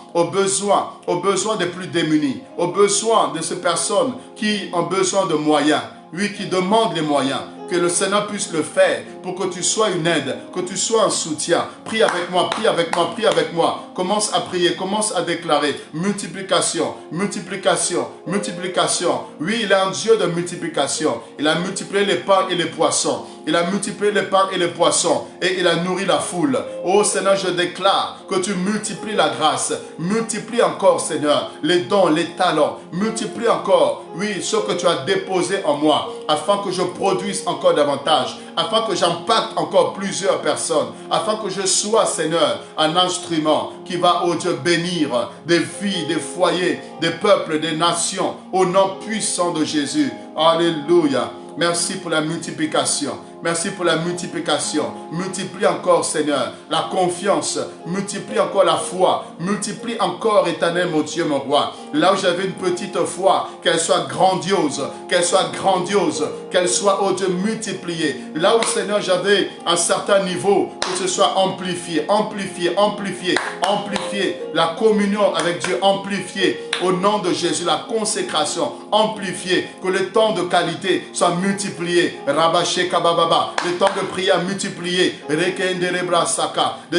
S1: des plus démunis, aux besoins de ces personnes qui ont besoin de moyens. Oui, qui demande les moyens, que le Seigneur puisse le faire pour que tu sois une aide, que tu sois un soutien. Prie avec moi. Commence à prier, commence à déclarer multiplication. Oui, il est un Dieu de multiplication. Il a multiplié les pains et les poissons. Et il a nourri la foule. Oh Seigneur, je déclare que tu multiplies la grâce. Multiplie encore, Seigneur, les dons, les talents. Multiplie encore, oui, ce que tu as déposé en moi, afin que je produise encore davantage, afin que j'impacte encore plusieurs personnes, afin que je sois, Seigneur, un instrument qui va, oh Dieu, bénir des vies, des foyers, des peuples, des nations, au nom puissant de Jésus. Alléluia. Merci pour la multiplication. Multiplie encore, Seigneur, la confiance. Multiplie encore la foi. Multiplie encore, éternel, mon Dieu, mon roi. Là où j'avais une petite foi, qu'elle soit grandiose. Qu'elle soit, oh Dieu, multipliée. Là où, Seigneur, j'avais un certain niveau, que ce soit amplifié. La communion avec Dieu, amplifiée. Au nom de Jésus, la consécration, amplifiée. Que le temps de qualité soit multiplié. Rabaché Kabababa. Le temps de prière multiplié. Le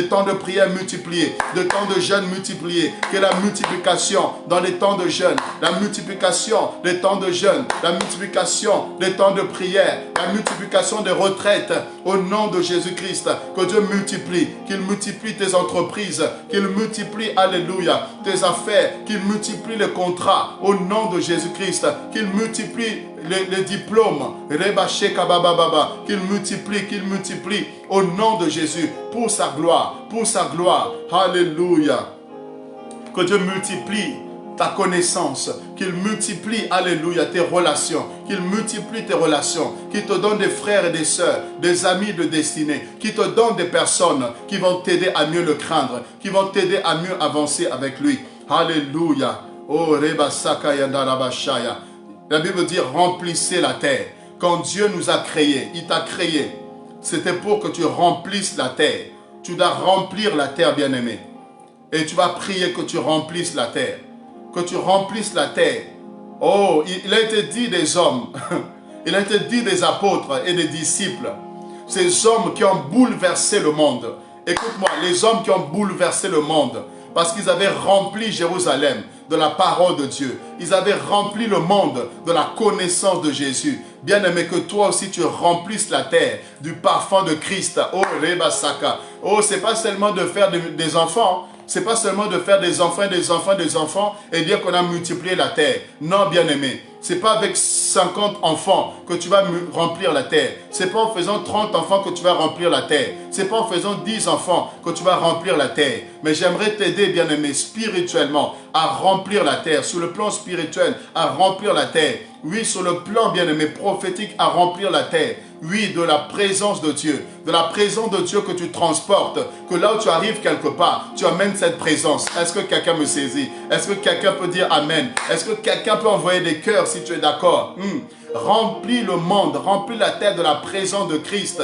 S1: temps de prière multiplié. Le temps de jeûne multiplié. Que la multiplication dans les temps de jeûne. La multiplication des temps de jeûne. La multiplication des temps de prière. La multiplication des retraites. Au nom de Jésus-Christ. Que Dieu multiplie. Qu'il multiplie tes entreprises. Qu'il multiplie, alléluia, tes affaires. Qu'il multiplie les contrats. Au nom de Jésus-Christ. Qu'il multiplie les diplômes, qu'il multiplie au nom de Jésus, pour sa gloire, alléluia. Que Dieu multiplie ta connaissance, qu'il multiplie, alléluia, tes relations, qu'il te donne des frères et des sœurs, des amis de destinée, qu'il te donne des personnes qui vont t'aider à mieux le craindre, qui vont t'aider à mieux avancer avec lui. Alléluia. Oh, Reba Saka Yanda Rabashaya. La Bible dit remplissez la terre. Quand Dieu nous a créés, il t'a créé. c'était pour que tu remplisses la terre. Tu dois remplir la terre, bien-aimé. Et tu vas prier que tu remplisses la terre. Que tu remplisses la terre. Oh, il a été dit des hommes, il a été dit des apôtres et des disciples. Ces hommes qui ont bouleversé le monde. Écoute-moi, les hommes qui ont bouleversé le monde. Parce qu'ils avaient rempli Jérusalem de la parole de Dieu. Ils avaient rempli le monde de la connaissance de Jésus. Bien-aimé, que toi aussi tu remplisses la terre du parfum de Christ. Oh, Rebasaka. Oh, c'est pas seulement de faire des enfants. C'est pas seulement de faire des enfants, des enfants, des enfants et dire qu'on a multiplié la terre. Non, bien-aimé. C'est pas avec 50 enfants que tu vas remplir la terre. C'est pas en faisant 30 enfants que tu vas remplir la terre. C'est pas en faisant 10 enfants que tu vas remplir la terre. Mais j'aimerais t'aider, bien-aimé, spirituellement à remplir la terre. Sur le plan spirituel, à remplir la terre. Oui, sur le plan, bien-aimé, prophétique, à remplir la terre. Oui, de la présence de Dieu. De la présence de Dieu que tu transportes. Que là où tu arrives quelque part, tu amènes cette présence. Est-ce que quelqu'un me saisit? Est-ce que quelqu'un peut dire Amen? Est-ce que quelqu'un peut envoyer des cœurs si tu es d'accord? Remplis le monde, remplis la terre de la présence de Christ.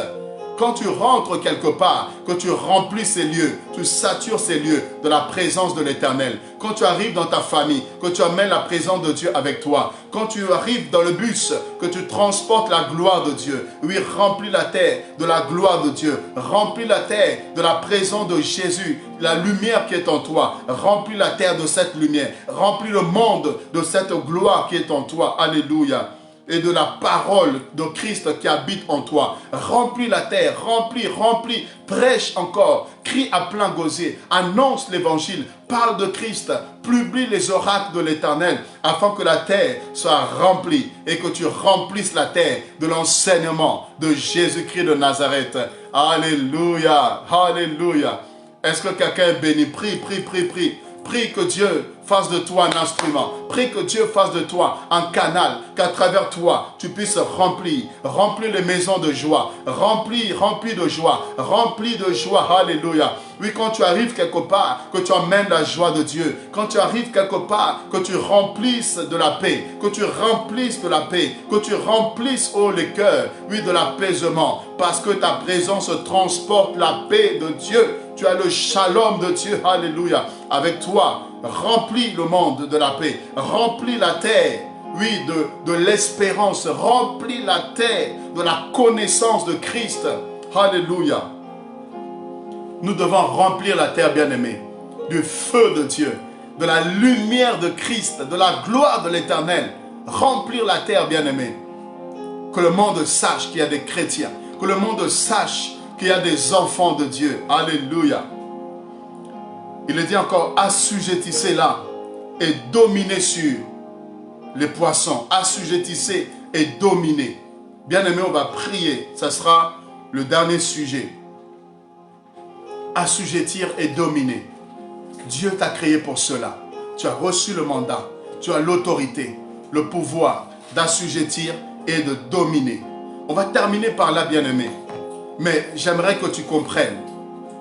S1: Quand tu rentres quelque part, que tu remplis ces lieux, tu satures ces lieux de la présence de l'Éternel. Quand tu arrives dans ta famille, que tu amènes la présence de Dieu avec toi. Quand tu arrives dans le bus, que tu transportes la gloire de Dieu. Oui, remplis la terre de la gloire de Dieu. Remplis la terre de la présence de Jésus, la lumière qui est en toi. Remplis la terre de cette lumière. Remplis le monde de cette gloire qui est en toi. Alléluia. Et de la parole de Christ qui habite en toi. Remplis la terre, remplis, prêche encore, crie à plein gosier, annonce l'évangile, parle de Christ, publie les oracles de l'Éternel, afin que la terre soit remplie et que tu remplisses la terre de l'enseignement de Jésus-Christ de Nazareth. Alléluia, alléluia. Est-ce que quelqu'un est béni? Prie. Prie que Dieu fasse de toi un instrument. Prie que Dieu fasse de toi un canal, qu'à travers toi, tu puisses remplir les maisons de joie. Remplis de joie. Alléluia. Oui, quand tu arrives quelque part, que tu emmènes la joie de Dieu. Quand tu arrives quelque part, que tu remplisses de la paix. Que tu remplisses de la paix. Que tu remplisses, oh, les cœurs, oui, de l'apaisement. Parce que ta présence transporte la paix de Dieu. Tu as le shalom de Dieu, alléluia, avec toi. Remplis le monde de la paix. Remplis la terre, oui, de l'espérance. Remplis la terre de la connaissance de Christ. Alléluia. Nous devons remplir la terre, bien-aimée, du feu de Dieu, de la lumière de Christ, de la gloire de l'Éternel. Remplir la terre, bien-aimée. Que le monde sache qu'il y a des chrétiens. Que le monde sache qu'il y a des enfants de Dieu. Alléluia. Il est dit encore, assujettissez-la et dominez sur les poissons. Assujettissez et dominez. Bien-aimé, on va prier. Ça sera le dernier sujet. Assujettir et dominer. Dieu t'a créé pour cela. Tu as reçu le mandat. Tu as l'autorité, le pouvoir d'assujettir et de dominer. On va terminer par là, bien-aimé. Mais j'aimerais que tu comprennes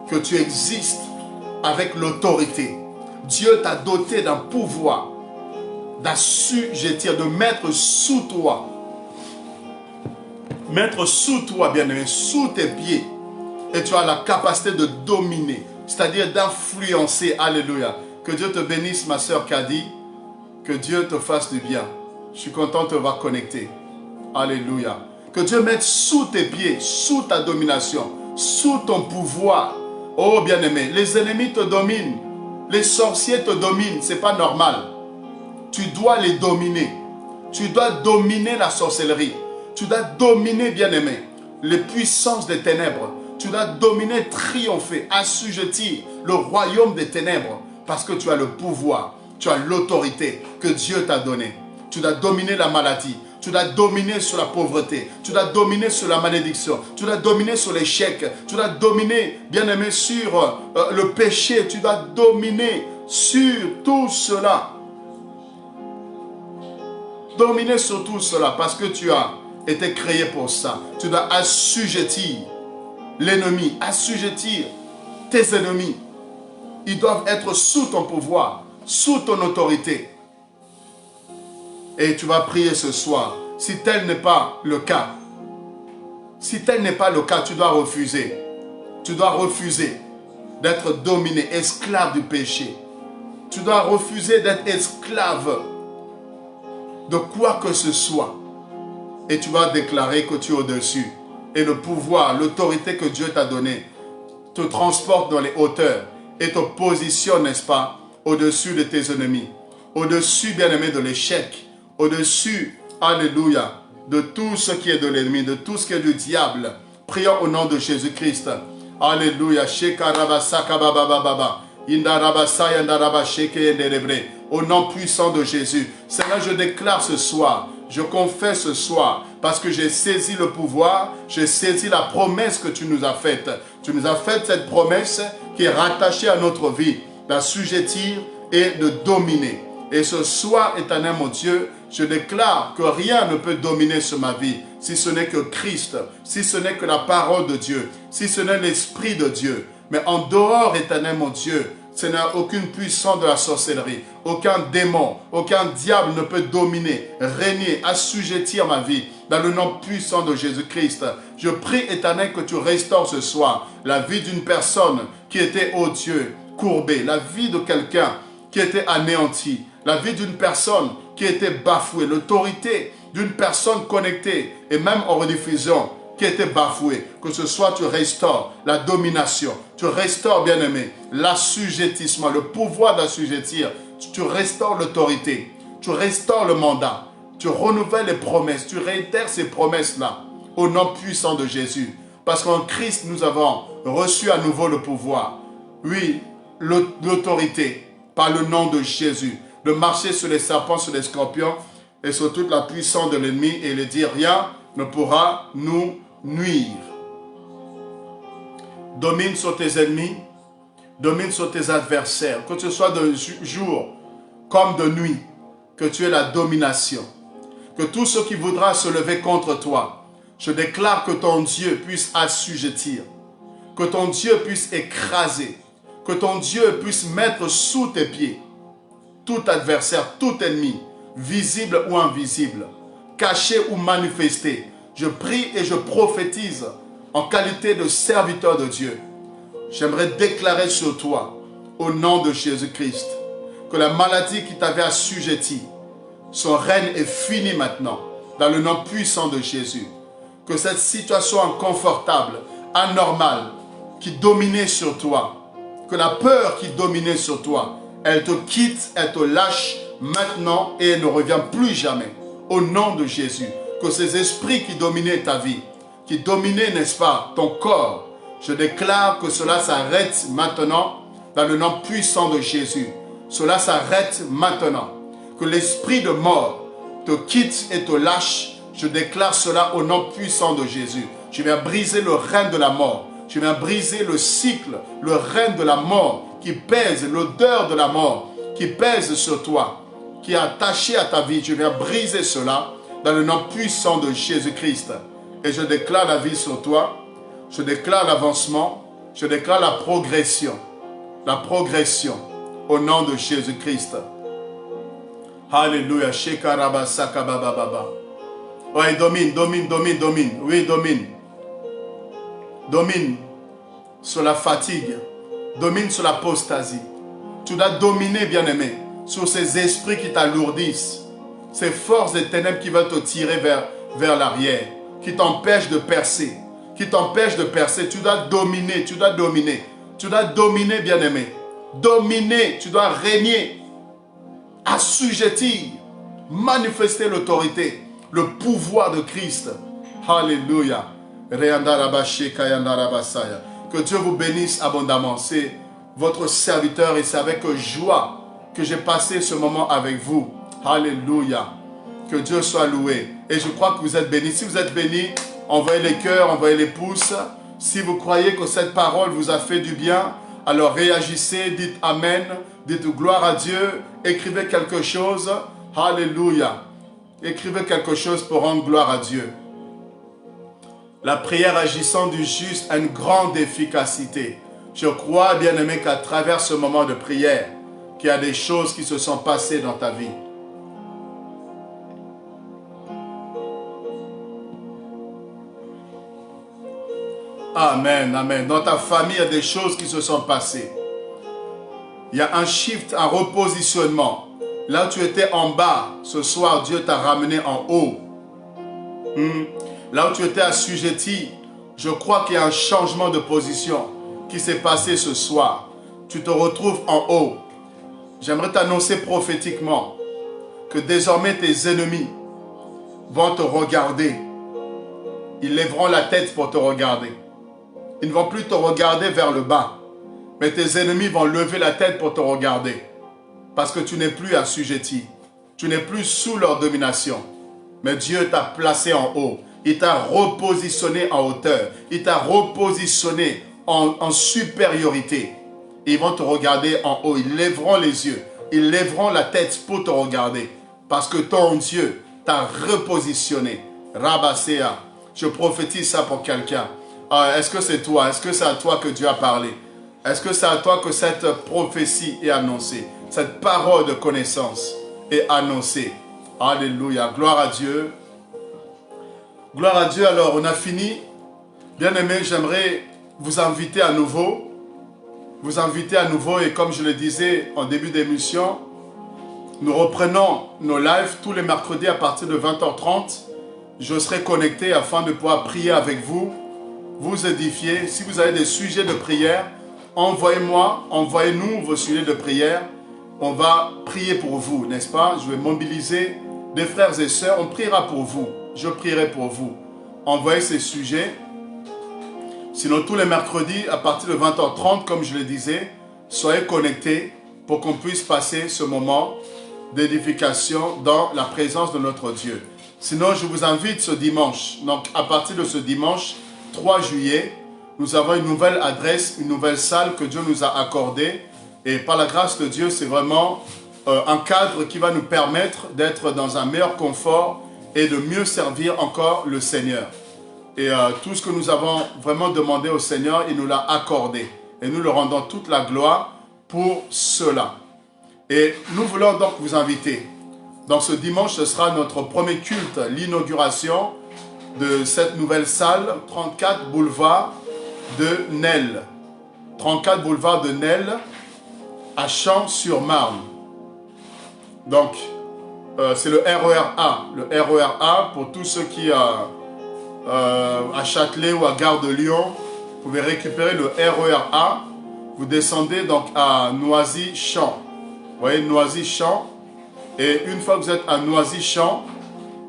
S1: que tu existes avec l'autorité. Dieu t'a doté d'un pouvoir d'assujettir, de mettre sous toi. Mettre sous toi, bien-aimé, sous tes pieds. Et tu as la capacité de dominer, c'est-à-dire d'influencer. Alléluia. Que Dieu te bénisse, ma sœur Kadi. Que Dieu te fasse du bien. Je suis content de te voir connecté. Alléluia. Que Dieu mette sous tes pieds, sous ta domination, sous ton pouvoir. Oh bien-aimé, les ennemis te dominent. Les sorciers te dominent, ce n'est pas normal. Tu dois les dominer. Tu dois dominer la sorcellerie. Tu dois dominer, bien-aimé, les puissances des ténèbres. Tu dois dominer, triompher, assujettir le royaume des ténèbres. Parce que tu as le pouvoir, tu as l'autorité que Dieu t'a donnée. Tu dois dominer la maladie. Tu dois dominer sur la pauvreté. Tu dois dominer sur la malédiction. Tu dois dominer sur l'échec. Tu dois dominer, bien-aimé, sur le péché. Tu dois dominer sur tout cela. Dominer sur tout cela parce que tu as été créé pour ça. Tu dois assujettir l'ennemi, assujettir tes ennemis. Ils doivent être sous ton pouvoir, sous ton autorité. Et tu vas prier ce soir. Si tel n'est pas le cas, Si tel n'est pas le cas, tu dois refuser. Tu dois refuser d'être dominé, esclave du péché. Tu dois refuser d'être esclave de quoi que ce soit. Et tu vas déclarer que tu es au-dessus. Et le pouvoir, l'autorité que Dieu t'a donnée te transporte dans les hauteurs et te positionne, n'est-ce pas, au-dessus de tes ennemis. Au-dessus, bien-aimé, de l'échec. Au-dessus, alléluia, de tout ce qui est de l'ennemi, de tout ce qui est du diable. Prions au nom de Jésus-Christ. Alléluia. Au nom puissant de Jésus. Seigneur, je déclare ce soir, je confesse ce soir, parce que j'ai saisi le pouvoir, j'ai saisi la promesse que tu nous as faite. Tu nous as fait cette promesse qui est rattachée à notre vie, d'assujettir et de dominer. Et ce soir, éternel mon Dieu, je déclare que rien ne peut dominer sur ma vie, si ce n'est que Christ, si ce n'est que la parole de Dieu, si ce n'est l'Esprit de Dieu. Mais en dehors, éternel mon Dieu, ce n'est aucune puissance de la sorcellerie, aucun démon, aucun diable ne peut dominer, régner, assujettir ma vie. Dans le nom puissant de Jésus-Christ, je prie, éternel, que tu restaures ce soir la vie d'une personne qui était, oh Dieu, courbée, la vie de quelqu'un qui était anéanti, la vie d'une personne qui était bafouée, l'autorité d'une personne connectée et même en rediffusion qui était bafouée. Que ce soit tu restaures la domination, tu restaures, bien-aimé, l'assujettissement, le pouvoir d'assujettir, tu restaures l'autorité, tu restaures le mandat, tu renouvelles les promesses, tu réitères ces promesses-là au nom puissant de Jésus. Parce qu'en Christ, nous avons reçu à nouveau le pouvoir. Oui, l'autorité par le nom de Jésus, de marcher sur les serpents, sur les scorpions et sur toute la puissance de l'ennemi et de dire rien ne pourra nous nuire. Domine sur tes ennemis, domine sur tes adversaires, que ce soit de jour comme de nuit, que tu aies la domination. Que tout ce qui voudra se lever contre toi, je déclare que ton Dieu puisse assujettir, que ton Dieu puisse écraser, que ton Dieu puisse mettre sous tes pieds tout adversaire, tout ennemi, visible ou invisible, caché ou manifesté. Je prie et je prophétise en qualité de serviteur de Dieu. J'aimerais déclarer sur toi, au nom de Jésus-Christ, que la maladie qui t'avait assujetti, son règne est fini maintenant, dans le nom puissant de Jésus. Que cette situation inconfortable, anormale, qui dominait sur toi, que la peur qui dominait sur toi, elle te quitte, elle te lâche maintenant et elle ne revient plus jamais. Au nom de Jésus, que ces esprits qui dominaient ta vie, qui dominaient, n'est-ce pas, ton corps, je déclare que cela s'arrête maintenant dans le nom puissant de Jésus. Cela s'arrête maintenant. Que l'esprit de mort te quitte et te lâche. Je déclare cela au nom puissant de Jésus. Je viens briser le règne de la mort. Je viens briser le cycle, le règne de la mort qui pèse, l'odeur de la mort qui pèse sur toi, qui est attaché à ta vie. Je viens briser cela dans le nom puissant de Jésus-Christ. Et je déclare la vie sur toi. Je déclare l'avancement. Je déclare la progression. La progression au nom de Jésus-Christ. Alléluia. Oui, domine, domine, domine, domine. Oui, domine. Domine sur la fatigue. Domine sur l'apostasie. Tu dois dominer, bien-aimé, sur ces esprits qui t'alourdissent. Ces forces des ténèbres qui veulent te tirer vers l'arrière. Qui t'empêchent de percer. Qui t'empêchent de percer. Tu dois dominer, tu dois dominer. Tu dois dominer, bien-aimé. Dominer, tu dois régner. Assujettir. Manifester l'autorité. Le pouvoir de Christ. Alléluia. Que Dieu vous bénisse abondamment. C'est votre serviteur et c'est avec joie que j'ai passé ce moment avec vous. Alléluia. Que Dieu soit loué. Et je crois que vous êtes bénis. Si vous êtes bénis, envoyez les cœurs, envoyez les pouces. Si vous croyez que cette parole vous a fait du bien, alors réagissez, dites Amen, dites gloire à Dieu, écrivez quelque chose. Alléluia. Écrivez quelque chose pour rendre gloire à Dieu. La prière agissant du juste a une grande efficacité. Je crois, bien-aimé, qu'à travers ce moment de prière, qu'il y a des choses qui se sont passées dans ta vie. Amen, amen. Dans ta famille, il y a des choses qui se sont passées. Il y a un shift, un repositionnement. Là où tu étais en bas, ce soir, Dieu t'a ramené en haut. Là où tu étais assujetti, je crois qu'il y a un changement de position qui s'est passé ce soir. Tu te retrouves en haut. J'aimerais t'annoncer prophétiquement que désormais tes ennemis vont te regarder. Ils lèveront la tête pour te regarder. Ils ne vont plus te regarder vers le bas. Mais tes ennemis vont lever la tête pour te regarder. Parce que tu n'es plus assujetti. Tu n'es plus sous leur domination. Mais Dieu t'a placé en haut. Il t'a repositionné en hauteur. Il t'a repositionné en supériorité. Ils vont te regarder en haut. Ils lèveront les yeux. Ils lèveront la tête pour te regarder. Parce que ton Dieu t'a repositionné. Rabasea. Je prophétise ça pour quelqu'un. Est-ce que c'est toi? Est-ce que c'est à toi que Dieu a parlé? Est-ce que c'est à toi que cette prophétie est annoncée? Cette parole de connaissance est annoncée. Alléluia. Gloire à Dieu. Gloire à Dieu. Alors, on a fini. Bien-aimés, j'aimerais vous inviter à nouveau. Vous inviter à nouveau. Et comme je le disais en début d'émission, nous reprenons nos lives tous les mercredis à partir de 20h30. Je serai connecté afin de pouvoir prier avec vous, vous édifier. Si vous avez des sujets de prière, envoyez-moi, envoyez-nous vos sujets de prière. On va prier pour vous, n'est-ce pas? Je vais mobiliser des frères et sœurs. On priera pour vous. Je prierai pour vous. Envoyez ces sujets. Sinon, tous les mercredis, à partir de 20h30, comme je le disais, soyez connectés pour qu'on puisse passer ce moment d'édification dans la présence de notre Dieu. Sinon, je vous invite ce dimanche. Donc, à partir de ce dimanche, 3 juillet, nous avons une nouvelle adresse, une nouvelle salle que Dieu nous a accordée. Et par la grâce de Dieu, c'est vraiment un cadre qui va nous permettre d'être dans un meilleur confort et de mieux servir encore le Seigneur. Et tout ce que nous avons vraiment demandé au Seigneur, il nous l'a accordé. Et nous le rendons toute la gloire pour cela. Et nous voulons donc vous inviter. Donc ce dimanche, ce sera notre premier culte, l'inauguration de cette nouvelle salle, 34 boulevard de Nesle. 34 boulevard de Nesle, à Champs-sur-Marne. Donc, c'est le RER A. Le RER A, pour tous ceux qui, à Châtelet ou à Gare de Lyon, vous pouvez récupérer le RER A. Vous descendez donc à Noisy-Champs. Vous voyez, Noisy-Champs. Et une fois que vous êtes à Noisy-Champs,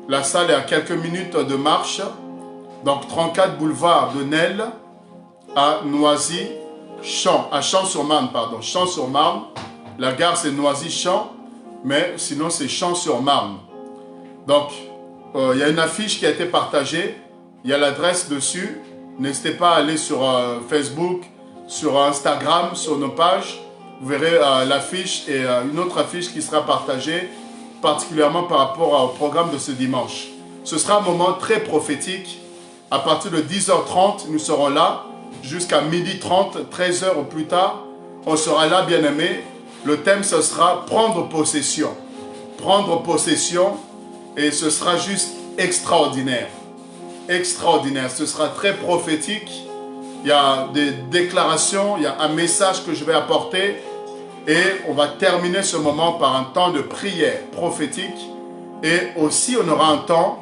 S1: la salle est à quelques minutes de marche. Donc 34 boulevard de Nesle à Noisy-Champs, à Champs-sur-Marne, pardon. Champs-sur-Marne. La gare c'est Noisy-Champs, mais sinon c'est Champs-sur-Marne. Donc, il y a une affiche qui a été partagée. Il y a l'adresse dessus. N'hésitez pas à aller sur Facebook, sur Instagram, sur nos pages. Vous verrez l'affiche et une autre affiche qui sera partagée, particulièrement par rapport au programme de ce dimanche. Ce sera un moment très prophétique. À partir de 10h30, nous serons là, jusqu'à 12h30, 13h au plus tard. On sera là, bien-aimés. Le thème, ce sera prendre possession. Prendre possession, et ce sera juste extraordinaire. Extraordinaire. Ce sera très prophétique. Il y a des déclarations, il y a un message que je vais apporter et on va terminer ce moment par un temps de prière prophétique et aussi on aura un temps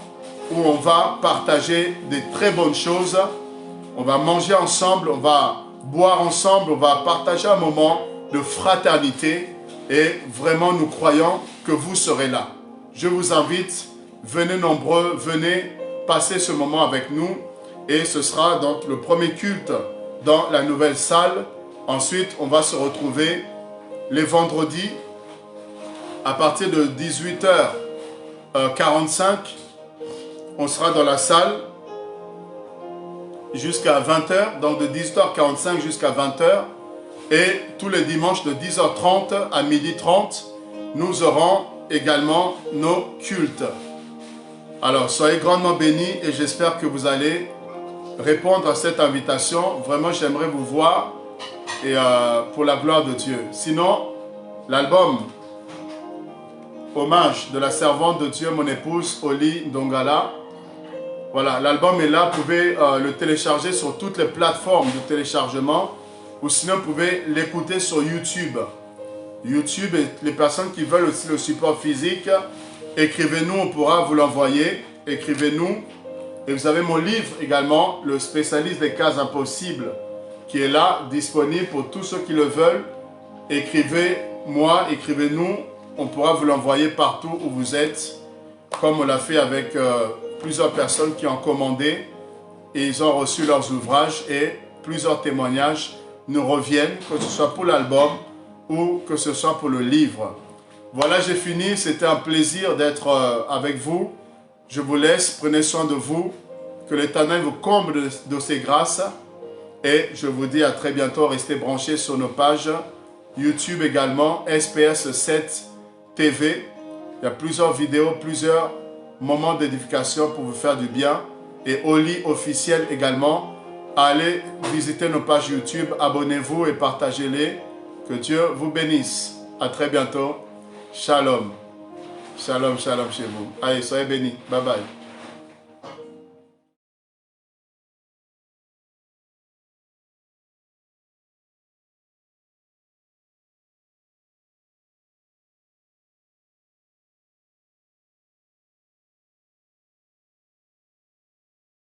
S1: où on va partager des très bonnes choses. On va manger ensemble, on va boire ensemble, on va partager un moment de fraternité et vraiment nous croyons que vous serez là. Je vous invite, venez nombreux, venez passer ce moment avec nous. Et ce sera donc le premier culte dans la nouvelle salle. Ensuite, on va se retrouver les vendredis à partir de 18h45. On sera dans la salle jusqu'à 20h. Donc de 18h45 jusqu'à 20h. Et tous les dimanches de 10h30 à 12h30, nous aurons également nos cultes. Alors, soyez grandement bénis et j'espère que vous allez répondre à cette invitation. Vraiment, j'aimerais vous voir et pour la gloire de Dieu. Sinon, l'album Hommage de la servante de Dieu, mon épouse, Oli Ndongala, Voilà, l'album est là, vous pouvez le télécharger sur toutes les plateformes de téléchargement ou sinon vous pouvez l'écouter sur YouTube. YouTube et les personnes qui veulent aussi le support physique, écrivez-nous, on pourra vous l'envoyer. Écrivez-nous. Et vous avez mon livre également, le spécialiste des cas impossibles, qui est là, disponible pour tous ceux qui le veulent. Écrivez-moi, écrivez-nous, on pourra vous l'envoyer partout où vous êtes, comme on l'a fait avec plusieurs personnes qui ont commandé et ils ont reçu leurs ouvrages et plusieurs témoignages nous reviennent, que ce soit pour l'album ou que ce soit pour le livre. Voilà, j'ai fini. C'était un plaisir d'être avec vous. Je vous laisse. Prenez soin de vous. Que l'Éternel vous comble de ses grâces. Et je vous dis à très bientôt. Restez branchés sur nos pages YouTube également. SPS 7 TV. Il y a plusieurs vidéos, plusieurs moments d'édification pour vous faire du bien. Et Oli officiel également. Allez visiter nos pages YouTube. Abonnez-vous et partagez-les. Que Dieu vous bénisse. À très bientôt. Shalom. Shalom, shalom chez vous. Allez, soyez bénis. Bye bye.